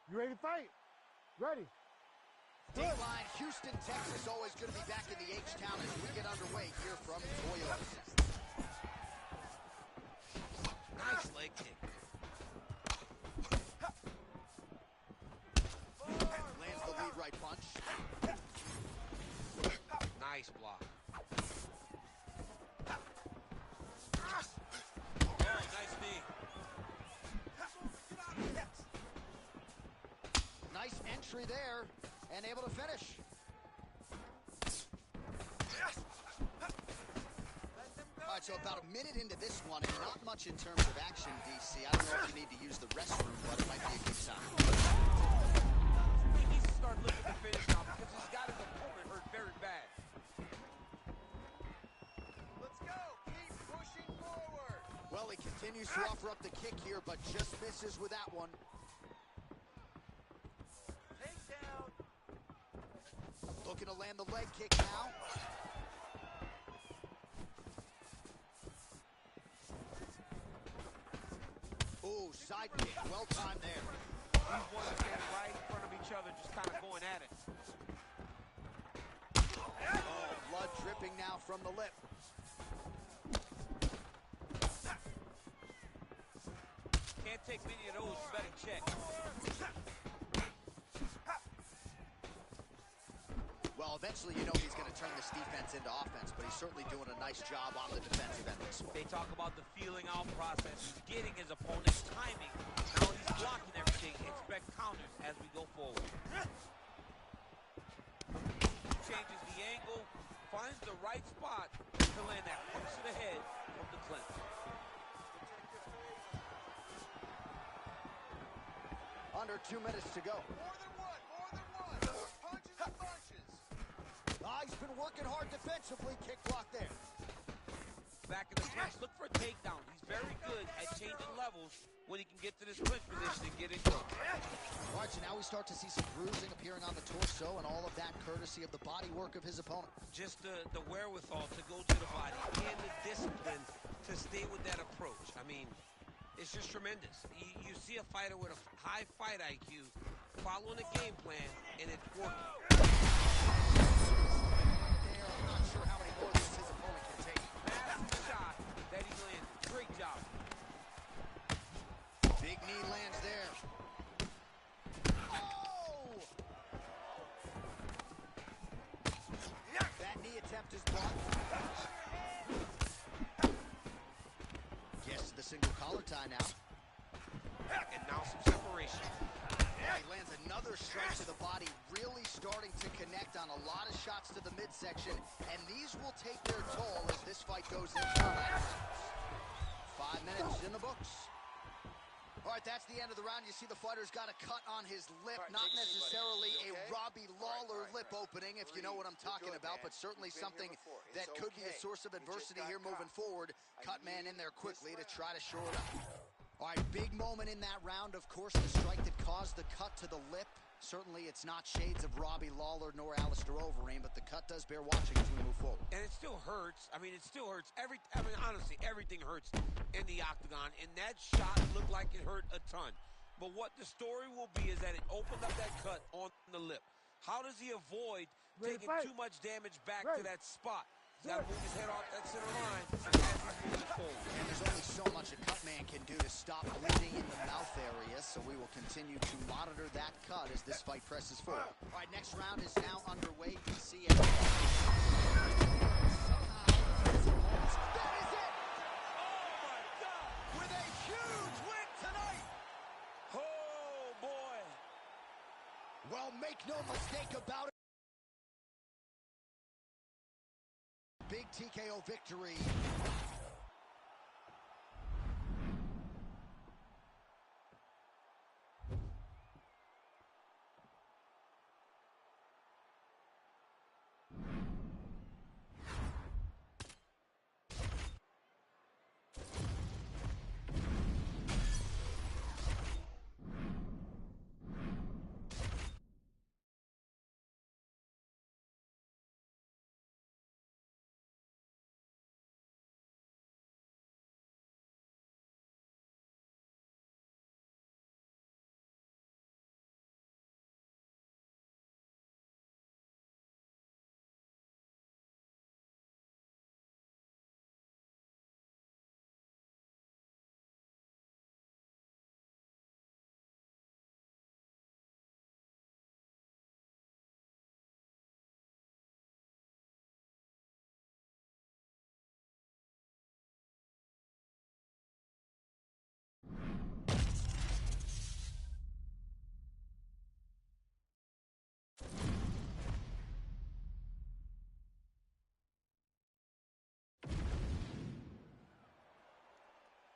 You ready to fight? Ready. D-line, Houston, Texas, always going to be back in the H-Town as we get underway here from Toyota. Nice leg kick. Lands the lead right punch. Nice block. Oh, nice knee. Nice entry there, and able to finish. All right, so about a minute into this one, and not much in terms of action, DC. I don't know if you need to use the restroom, but it might be a good sign. He needs to start looking to finish now because he's got his opponent hurt very bad. Let's go. Keep pushing forward. Well, he continues to offer up the kick here, but just misses with that one. Takedown. Looking to land the leg kick now. Ooh, side kick, well timed there. These ones are standing right in front of each other, just kind of going at it. Oh, blood dripping now from the lip. Can't take many of those, you better check. Well, eventually you know he's going to turn this defense into offense, but he's certainly doing a nice job on the defensive end. They talk about the feeling out process. He's getting his opponent's timing. Now he's blocking everything. Expect counters as we go forward. Changes the angle, finds the right spot to land that punch to the head from the clinch. Under 2 minutes to go. More than one. Punches and bunches. working hard defensively. Kick block there. Back in the clinch, look for a takedown. He's very good at changing levels when he can get to this clinch position and get it going. All right, so now we start to see some bruising appearing on the torso, and all of that courtesy of the body work of his opponent. Just the wherewithal to go to the body and the discipline to stay with that approach. I mean, it's just tremendous. You see a fighter with a high fight IQ following a game plan, and it's working. I'm not sure how many more of this his opponent can take. Massive shot that he landed. Great job. Big knee lands there. Oh! That knee attempt is blocked. Gets to the single collar tie now. And now some separation. He lands another strike to the body, really starting to connect on a lot of shots to the midsection, and these will take their toll as this fight goes into the last 5 minutes in the books. All right, that's the end of the round. You see the fighter's got a cut on his lip, Right, not take it easy, necessarily buddy. a Okay? Robbie Lawler All right, lip opening, if you know what I'm talking You're good, about, man. but certainly We've been something here before. that It's could be a okay. source of We just adversity got here moving caught. forward. I Cut man in need there this quickly to round. try to shore it up. All right, big moment in that round, of course, the strike that caused the cut to the lip. Certainly it's not shades of Robbie Lawler nor Alistair Overeem, but the cut does bear watching as we move forward. And it still hurts. I mean, it still hurts. Honestly, everything hurts in the octagon. And that shot looked like it hurt a ton. But what the story will be is that it opened up that cut on the lip. How does he avoid taking too much damage back to that spot? He's got to move his head off that center line as he's moving forward. And there's only so much a cut man can do to stop bleeding in the mouth area, so we will continue to monitor that cut as this fight presses forward. All right, next round is now underway. You see it. Somehow, that is it! Oh, my God! With a huge win tonight! Oh, boy! Well, make no mistake about it. Big TKO victory.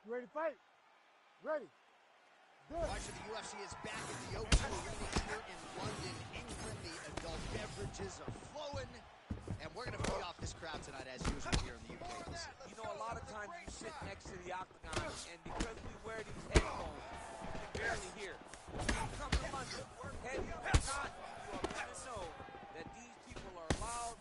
You ready to fight? Ready. Good. Watch the UFC is back at the O2 Arena here in London, England. The adult beverages are flowing, and we're going to feed off this crowd tonight as usual here in the UK. You know, a lot of times you sit next to the octagon, and because we wear these headphones, you can barely hear. When you come to London, headphones on, you are going to know that these people are loud,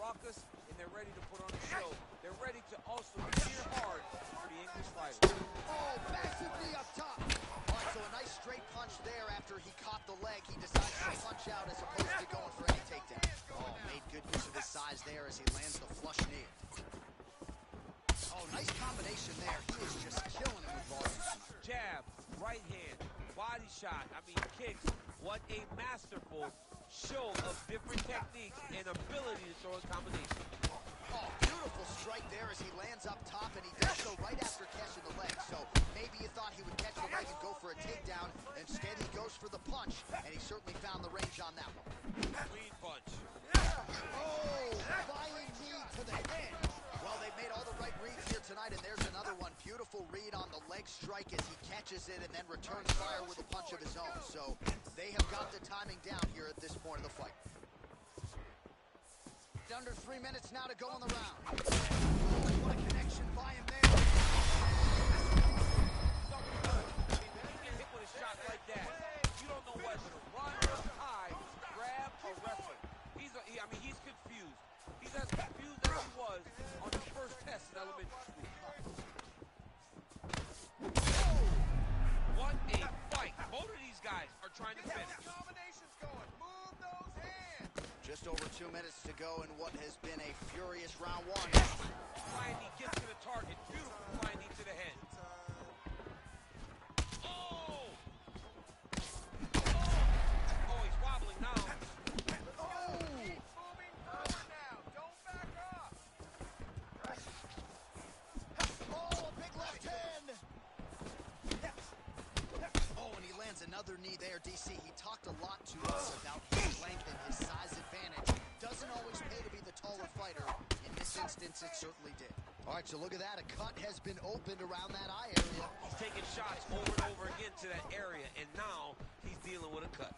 raucous, and they're ready to put on a show. They're ready to also cheer hard for the English fighters. Oh, massive knee up top. All right, so a nice straight punch there after he caught the leg. He decides to punch out as opposed to going for any takedown. Oh, made good use of his size there as he lands the flush knee. Oh, nice combination there. He is just killing him with volume. Jab, right hand, body shot, kicks. What a masterful show of different techniques and ability to throw a combination. Oh, beautiful strike there as he lands up top, and he does so right after catching the leg. So maybe you thought he would catch the leg and go for a takedown. Instead, he goes for the punch, and he certainly found the range on that one. Clean punch. Oh, flying knee to the head. Well, they've made all the right reads here tonight, and there's another one. Beautiful read on the leg strike as he catches it and then returns fire with a punch of his own. So they have got the timing down here at this point of the fight. under 3 minutes now to go in the round. Oh, what a connection by him there. He get hit with a shot like that. You don't know whether to run, hide, grab, or wrestle. He's confused. He's as confused as he was on his first test in elementary school. What a fight. Both of these guys are trying to finish. Combinations going. Move those hands. Just over 2 minutes to go in what has been a furious round one. Flying knee gets to the target. Beautiful flying knee to the head. Oh! Oh, he's wobbling now. Keep moving forward now. Don't back off. Oh, big left hand. Oh, and he lands another knee there, DC. He talked a lot to us about his length and his size advantage. Doesn't always pay to be the taller fighter. In this instance, it certainly did. All right, so look at that. A cut has been opened around that eye area. He's taking shots over and over again to that area, and now he's dealing with a cut.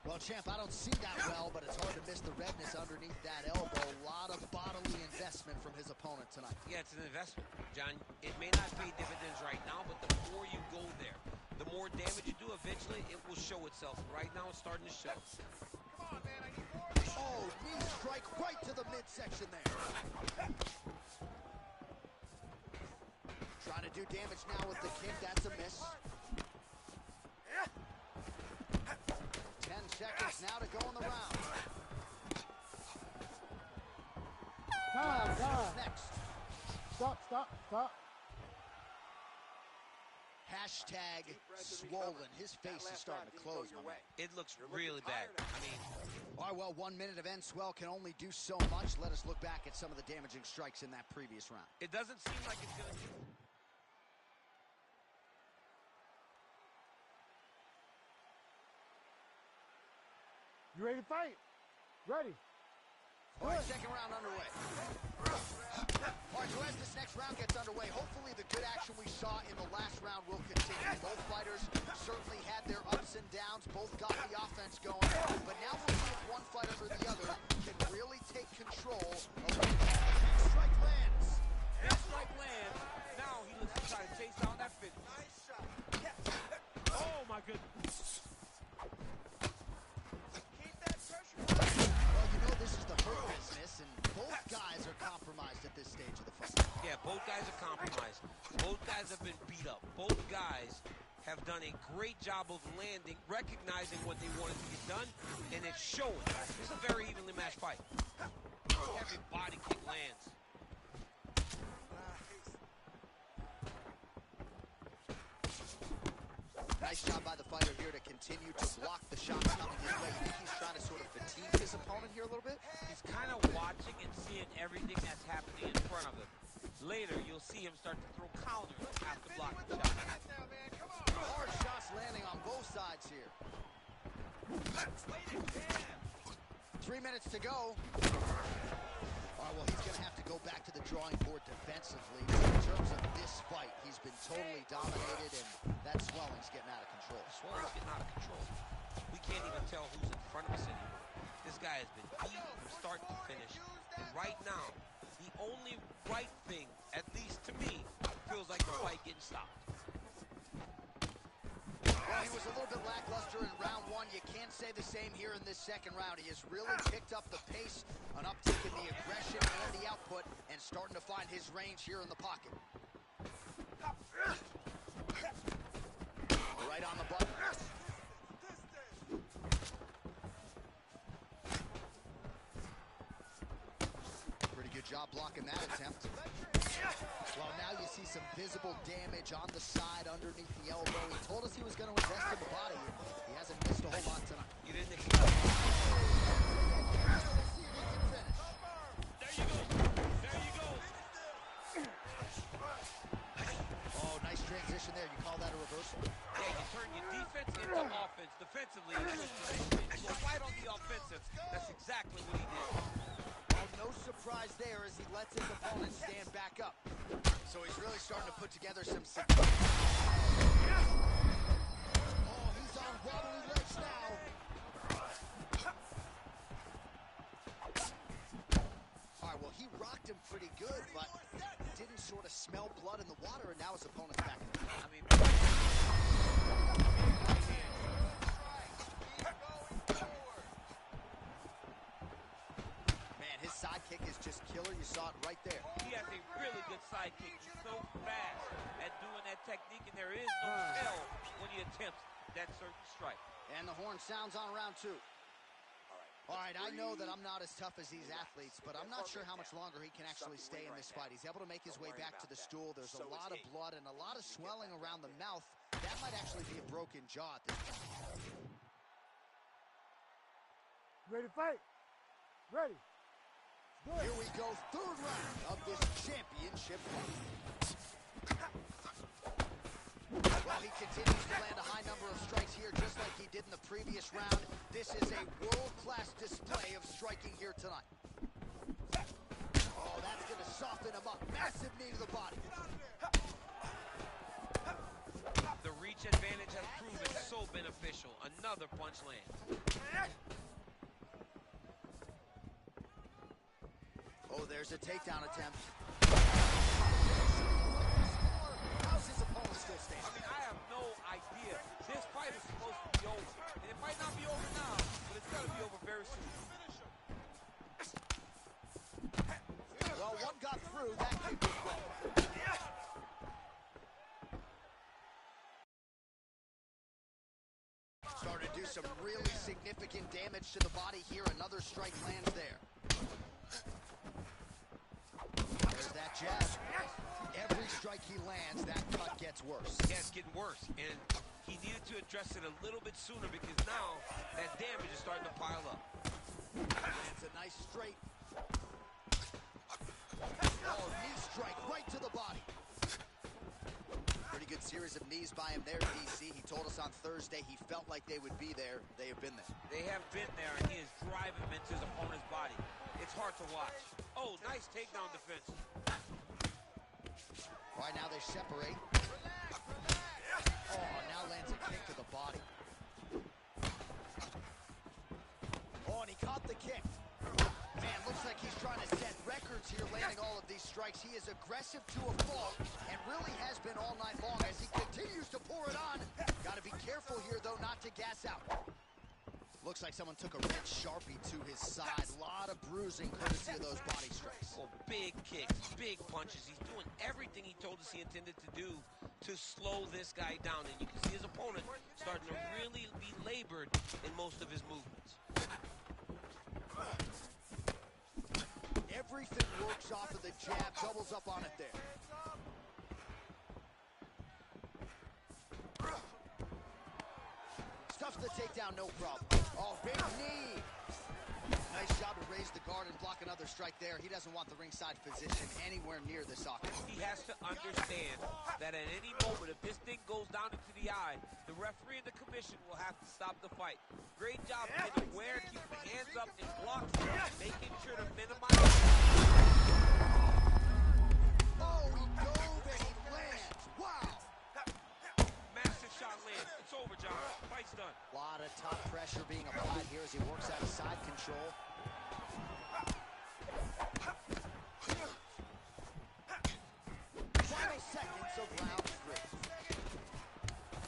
Well, champ, I don't see that well, but it's hard to miss the redness underneath that elbow. A lot of bodily investment from his opponent tonight. Yeah, it's an investment, John. It may not pay dividends right now, but the more you go there, the more damage you do, eventually it will show itself. Right now, it's starting to show. Come on, man. I need more. Oh, knee strike right to the midsection there. Trying to do damage now with the kick. That's a miss. 10 seconds now to go in the round. Time. Next. Stop. Hashtag swollen. His face is starting to close, my man. It looks really bad. All right, well, 1 minute of end swell can only do so much. Let us look back at some of the damaging strikes in that previous round. It doesn't seem like it's going to be. You ready to fight? Ready. All right, second round underway. All right, so as this next round gets underway, hopefully the good action we saw in the last round will continue. Both fighters certainly had their ups and downs. Both got the offense going. But now we'll see if one fighter or the other can really take control of the strike lands. Big strike lands. Now he looks to try to chase down that finish. Nice shot. Oh, my goodness. Keep that pressure. Well, you know this is the hurt business, and both guys are compromised at this stage of the fight. Yeah, both guys are compromised. Both guys have been beat up. Both guys have done a great job of landing, recognizing what they wanted to get done, and it's showing. It's a very evenly matched fight. Every body kick lands. Nice job by the fighter here to continue to block the shots coming his way. You think he's trying to sort of fatigue his opponent here a little bit? He's kind of watching and seeing everything that's happening in front of him. Later, you'll see him start to throw counters after blocking shots. Now, man. Come on. Hard shots landing on both sides here. 3 minutes to go. All right, well, he's going to have to go back to the drawing board defensively. In terms of this fight, he's been totally dominated, and that swelling's getting out of control. Swelling's getting out of control. We can't even tell who's in front of us anymore. This guy has been beat from start to finish. And right now, the only right thing, at least to me, feels like the fight getting stopped. Well, he was a little bit lackluster in round one. You can't say the same here in this second round. He has really picked up the pace, an uptick in the aggression and the output, and starting to find his range here in the pocket. Right on the button. Pretty good job blocking that attempt. Well, now you see some visible damage on the side underneath the elbow. He told us he was going to invest in the body. He hasn't missed a whole lot tonight. You didn't expect it. There you go. There you go. Oh, nice transition there. You call that a reversal? Yeah, you turn your defense into offense. Defensively, you go right on the offensive. That's exactly what he did. Well, no surprise there as he lets his opponent stand back up. So he's really starting to put together some... Oh, he's on wobbly legs now. he rocked him pretty good, but didn't sort of smell blood in the water, and now his opponent's back. I mean, man, his sidekick is just killer. You saw it right there. he has a really good sidekick. He's so fast at doing that technique, and there is no tell when he attempts that certain strike. And the horn sounds on round 2. All right, I know that I'm not as tough as these athletes, but I'm not sure how much longer he can actually stay in this fight. He's able to make his way back to the stool. There's a lot of blood and a lot of swelling around the mouth. That might actually be a broken jaw at this point. Ready to fight? Ready. Good. Here we go, third round of this championship fight. Well, he continues to land a high number of strikes here, just like he did in the previous round. This is a world-class display of striking here tonight. Oh, that's going to soften him up. Massive knee to the body. The reach advantage has proven so beneficial. Another punch lands. Oh, there's a takedown attempt. How's his opponent still I standing? mean, I have no idea. This fight is supposed to be over. And it might not be over now, but it's got to be over very soon. Well, one got through. That kick was well. Starting to do some really significant damage to the body here. Another strike lands there. There's that jab. Every strike he lands, that cut gets worse. Yeah, it's getting worse. And he needed to address it a little bit sooner because now that damage is starting to pile up. It's a nice straight. Oh, knee strike right to the body. Pretty good series of knees by him there, DC. He told us on Thursday he felt like they would be there. They have been there. They have been there, and he is driving them into his opponent's body. It's hard to watch. Oh, nice takedown defense. All right, now they separate. Oh, now lands a kick to the body. Oh, and he caught the kick. Man, looks like he's trying to set records here, landing all of these strikes. He is aggressive to a fault and really has been all night long as he continues to pour it on. Got to be careful here, though, not to gas out. Looks like someone took a red Sharpie to his side. A lot of bruising courtesy of those body strikes. Oh, big kicks, big punches. He's doing everything he told us he intended to do to slow this guy down. And you can see his opponent starting to really be labored in most of his movements. Everything works off of the jab, doubles up on it there. Stuffs the takedown, no problem. Oh, big knee. Nice job to raise the guard and block another strike there. He doesn't want the ringside physician anywhere near this octagon. He has to understand that at any moment, if this thing goes down into the eye, the referee and the commission will have to stop the fight. Great job getting aware, keeping the hands up and blocks, making sure to minimize. Oh, he dove and he lands. Wow. Massive shot lands. It's over, John. Fight's done. A lot of top pressure being applied here as he works out of side control. Final seconds of round 3.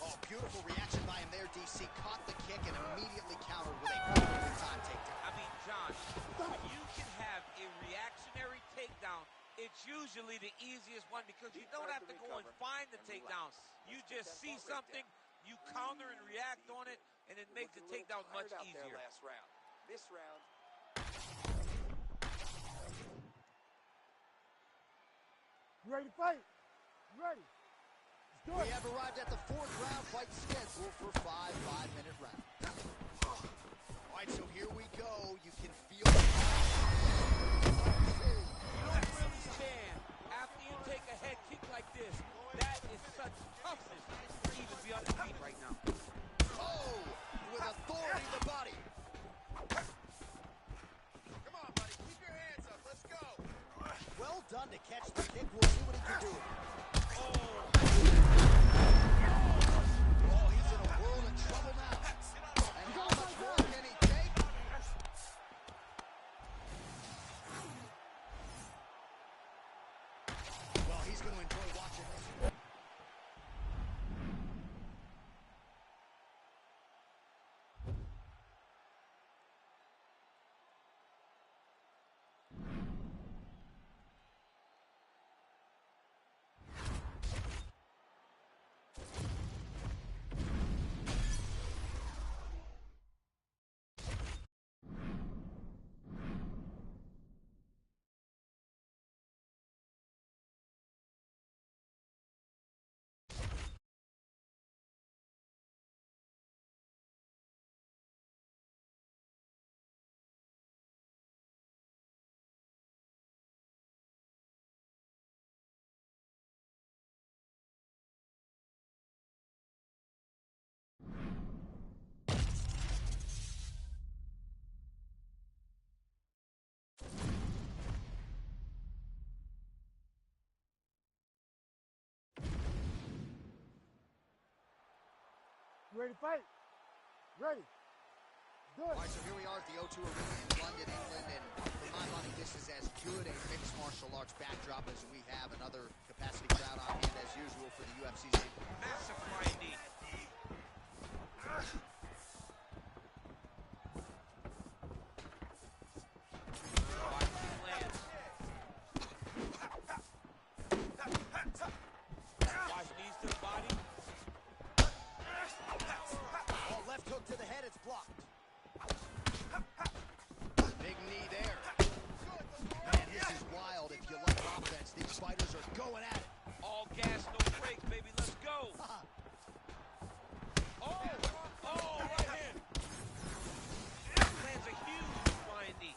Oh, beautiful reaction by him there, DC. Caught the kick and immediately countered with a perfect time takedown. I mean, John, when you can have a reactionary takedown, it's usually the easiest one because you don't have to go and find the takedown. You just see something, you counter and react on it, and it makes the takedown much easier. Last round. This round, You ready to fight? You ready? Let's do We it. have arrived at the 4th round, fight scheduled for 5 5-minute rounds. All right, so here we go. You can feel You don't really stand after you take a head kick like this. That is such toughness to even be on the feet right now. Oh, with authority to the body. come on, buddy, keep your hands up. Let's go. Well done to catch the kick. We'll see what he can do. Oh, he's in a world of trouble now. And how much more can he take? enjoy watching this. You ready to fight? Ready. Good. All right, so here we are at the O2 Arena in London, England, and for my money, this is as good a mixed martial arts backdrop as we have. Another capacity crowd on hand as usual for the UFC's. Massive flying knee. Watch knees to the body. Oh, left hook to the head, it's blocked. Big knee there. Man, this is wild. If you like offense, these fighters are going at it. All gas, no brakes, baby. Let's go. Oh, right hand. Lands a huge flying knee.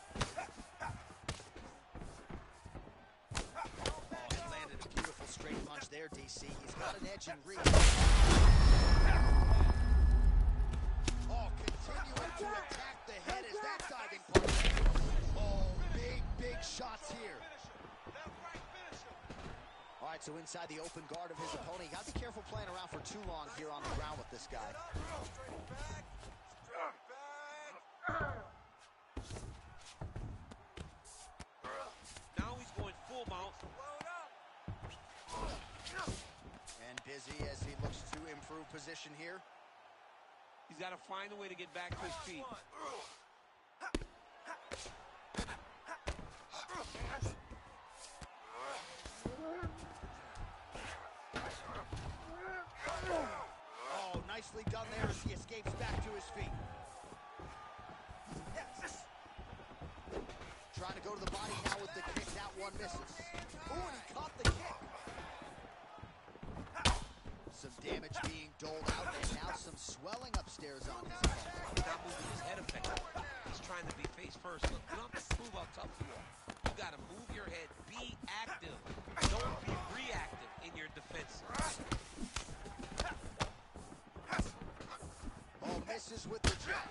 Oh, he landed a beautiful straight punch there, DC. He's got an edge in reach. Oh, continuing to attack the head as that diving punch. Oh, big shots here. All right, so inside the open guard of his opponent. You got to be careful playing around for too long here on the ground with this guy. Now he's going full mount. And busy as he looks to improve position here. He's got to find a way to get back to his feet. Oh, nicely done there as he escapes back to his feet. Trying to go to the body now with the kick. That one misses. Ooh, and he caught the kick. Some damage being doled out, and now some swelling upstairs on his head. He's not moving his head effectively. He's trying to be face first. Look, you don't have to prove how tough you are. You got to move your head. Be active. Don't be reactive in your defense. Oh, misses with the jab.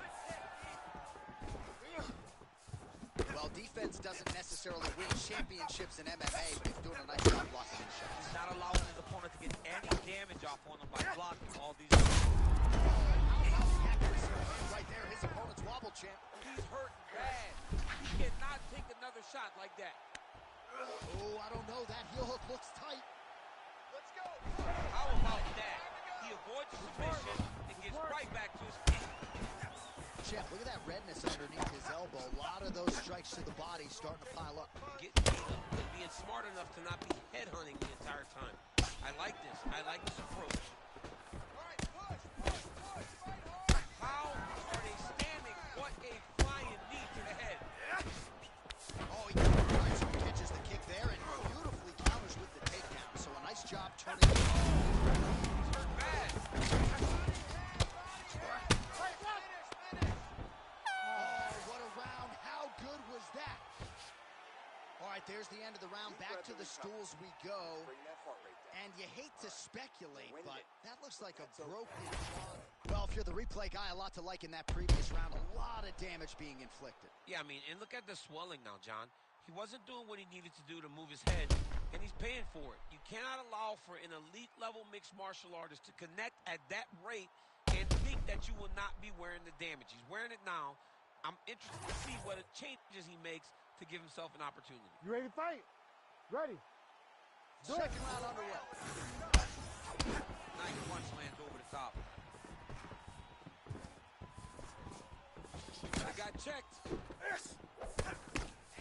Well, defense doesn't necessarily win championships in MMA, but he's doing a nice job blocking these shots. He's not allowing his opponent to get any damage off on him by blocking all these. Right there, his opponent's wobble champ. He's hurting bad. He cannot take another shot like that. Oh, I don't know. That heel hook looks tight. Let's go. How about that? He avoids submission and gets right back to his feet. Champ, look at that redness underneath his elbow. A lot of those strikes to the body starting to pile up. Getting beat up, but being smart enough to not be headhunting the entire time. I like this. I like this approach. All right, push. Fight hard. How are they standing? What a flying knee to the head. Oh, he catches the kick there and beautifully counters with the takedown. So a nice job turning. He's hurt bad. Oh, what a round. How good was that? All right, there's the end of the round. Back to the stools we go. Bring that heart rate down. And you hate to speculate, Wind but it. that looks like a That's okay. broken jaw. Well, if you're the replay guy, a lot to like in that previous round. A lot of damage being inflicted. Yeah, I mean, and look at the swelling now, John. He wasn't doing what he needed to do to move his head, and he's paying for it. You cannot allow for an elite-level mixed martial artist to connect at that rate and think that you will not be wearing the damage. He's wearing it now. I'm interested to see what changes he makes to give himself an opportunity. You ready to fight? Ready. Second round underway. Nice punch lands over the top. He got checked.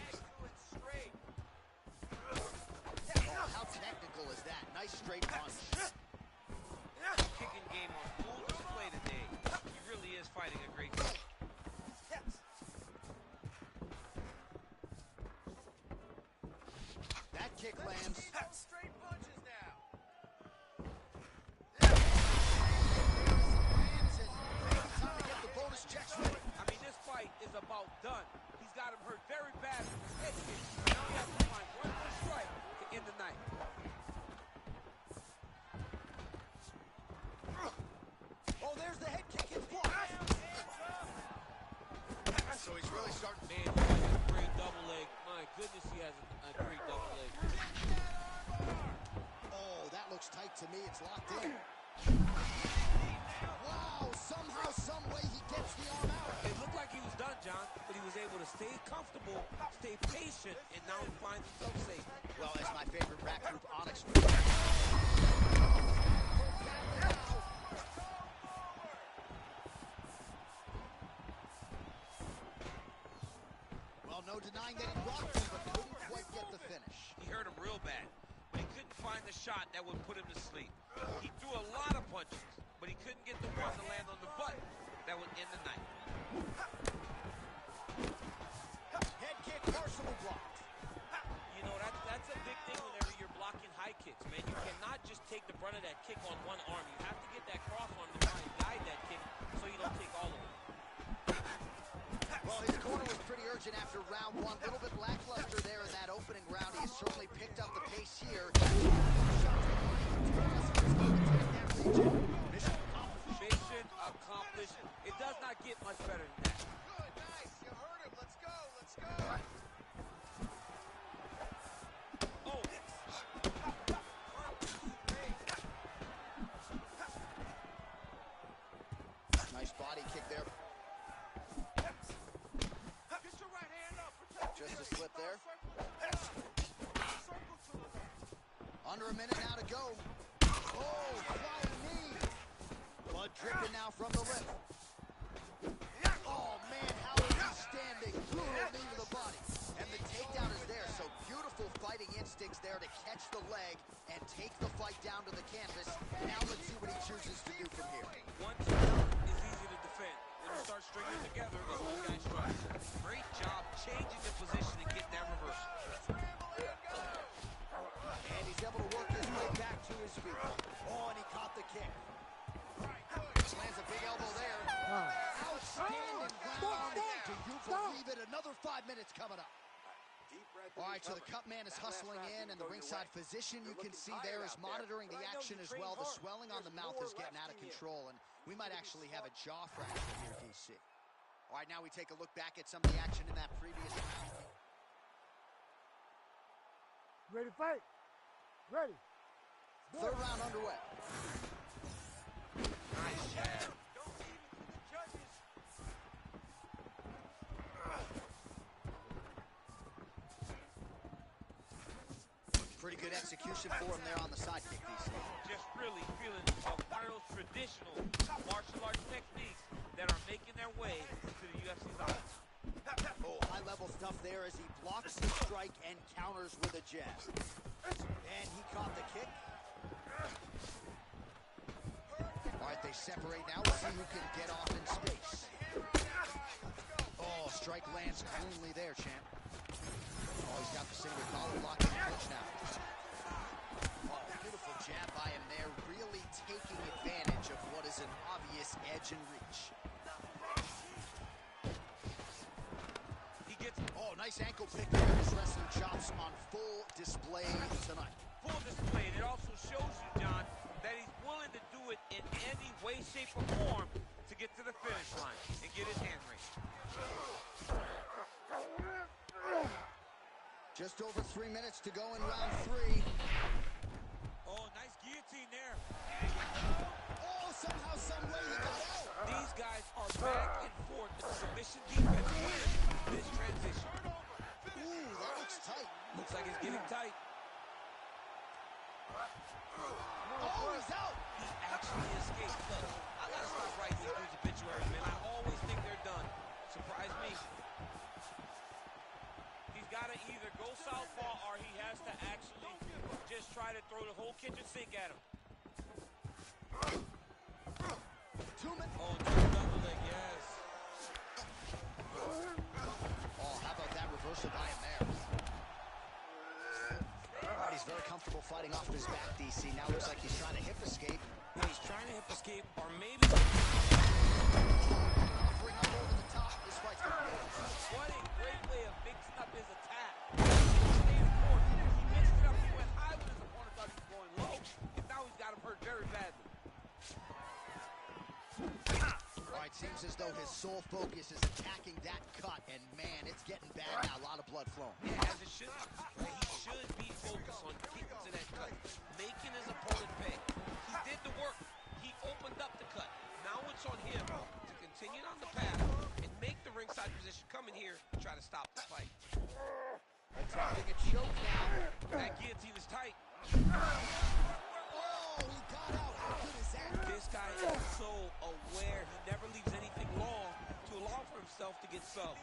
Excellent straight. Oh, how technical is that? Nice straight punch. Kicking game on full display today. He really is fighting a great fight. That kick lands. Straight punches now. Lands it. Time to get the bonus checks ready. I mean, this fight is about done. He's got him hurt very bad with his head kick. Now he has to find one more strike to end the night. Oh, there's the head kick. It's blocked. So he's really starting. Man, he has a great double leg. My goodness, he has a great double leg. Oh, that looks tight to me. It's locked in. Wow, somehow, some way he gets the arm out. It looked like he was done, John, but he was able to stay comfortable, stay patient, and now he finds himself safe. Well, as my favorite rap group, Onyx. Well, no denying that he rocked him, but couldn't quite get the finish. He hurt him real bad, but he couldn't find the shot that would put him to sleep. He threw a lot of punches, but he couldn't get the one to land on the button that would end the night. Head kick partially blocked. You know, that's a big thing whenever you're blocking high kicks, man. You cannot just take the brunt of that kick on one arm. You have to get that cross arm to try and guide that kick so you don't take all of it. Well, his corner was pretty urgent after round one. A little bit lackluster there in that opening round. He has certainly picked up the pace here. Mission accomplished. Mission accomplished. It does not get much better than that. Good, nice. You heard him. Let's go. Let's go. Oh, Nice body kick there. Get your right hand up. Protect Just your a face. slip there. Circle to the left. Under a minute now to go. Oh, flying knee. Blood dripping now from the lip. Oh, man, how is he standing? Brutal knee to the body. And the takedown is there, so beautiful fighting instincts there to catch the leg and take the fight down to the canvas. Now let's see what he chooses to do from here. one takedown is easy to defend. When you start stringing together, the whole guy strikes. Great job changing the position and getting that reversal. And he's able to work his way back to his feet. Oh, and he caught the kick. Lands a big elbow there. Outstanding ground. Do you believe it? Another 5 minutes coming up. Deep breath. All right, so the cut man is hustling in, and the ringside physician you can see there is monitoring the action as well. The swelling on the mouth is getting out of control, and we might actually have a jaw fracture here, DC. All right, now we take a look back at some of the action in that previous round. Ready to fight? Ready. Third round underway. Nice jab. Don't leave it to the judges. Pretty good execution for him there on the side kick, DC. Just really feeling one of those traditional martial arts techniques that are making their way to the UFC's eyes. Oh, high-level stuff there as he blocks the strike and counters with a jab. And he caught the kick. All right, they separate now. We'll see who can get off in space. Oh, strike lands cleanly there, champ. Oh, he's got the single collar lock in clinch now. Oh, beautiful jab by him there, really taking advantage of what is an obvious edge and reach. He gets Oh, nice ankle pick there. His wrestling chops on full display tonight. full display. And it also shows you, John, that he's willing to do it in any way, shape, or form to get to the finish line and get his hand raised. Just over 3 minutes to go in round 3. Oh, nice guillotine there. Oh, somehow, some way he got out. These guys are back and forth in submission defense winning this transition. Ooh, that looks tight. Looks like it's getting tight. Oh, he's out. He actually escaped. Look, I gotta start writing these dudes obituaries, man. I always think they're done. Surprise me. He's got to either go southpaw or he has to actually just try to throw the whole kitchen sink at him. 2 minutes. Oh, double leg, yes. Oh, how about that reversal by him there? All right, he's very comfortable fighting off his back, DC. Now looks like he's trying to hip escape. Yeah, he's trying to hip escape, or maybe... Offering up over the top. This fight's going to be over. What a great way of mixing up his attack. He stayed in court. He mixed it up. He went high when his opponent thought he was going low, and now he's got him hurt very badly. All right, seems as though his sole focus is attacking that cut, and man, it's getting bad now. A lot of blood flowing. Yeah, as it should. He should be focused on getting to that cut, making his opponent pay. He did the work. He opened up the cut. Now it's on him to continue on the path and make the ringside position come in here and try to stop the fight. Attempting a choke now. That guillotine is tight. Oh, he got out. How good is that? This guy is so aware. He never leaves anything long to allow for himself to get subbed.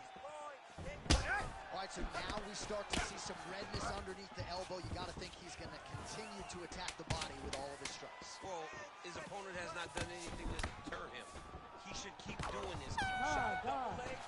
All right, so now we start to see some redness underneath the elbow. You got to think he's going to continue to attack the body with all of his strikes. Well, his opponent has not done anything to deter him. He should keep doing this. Keep shot double leg,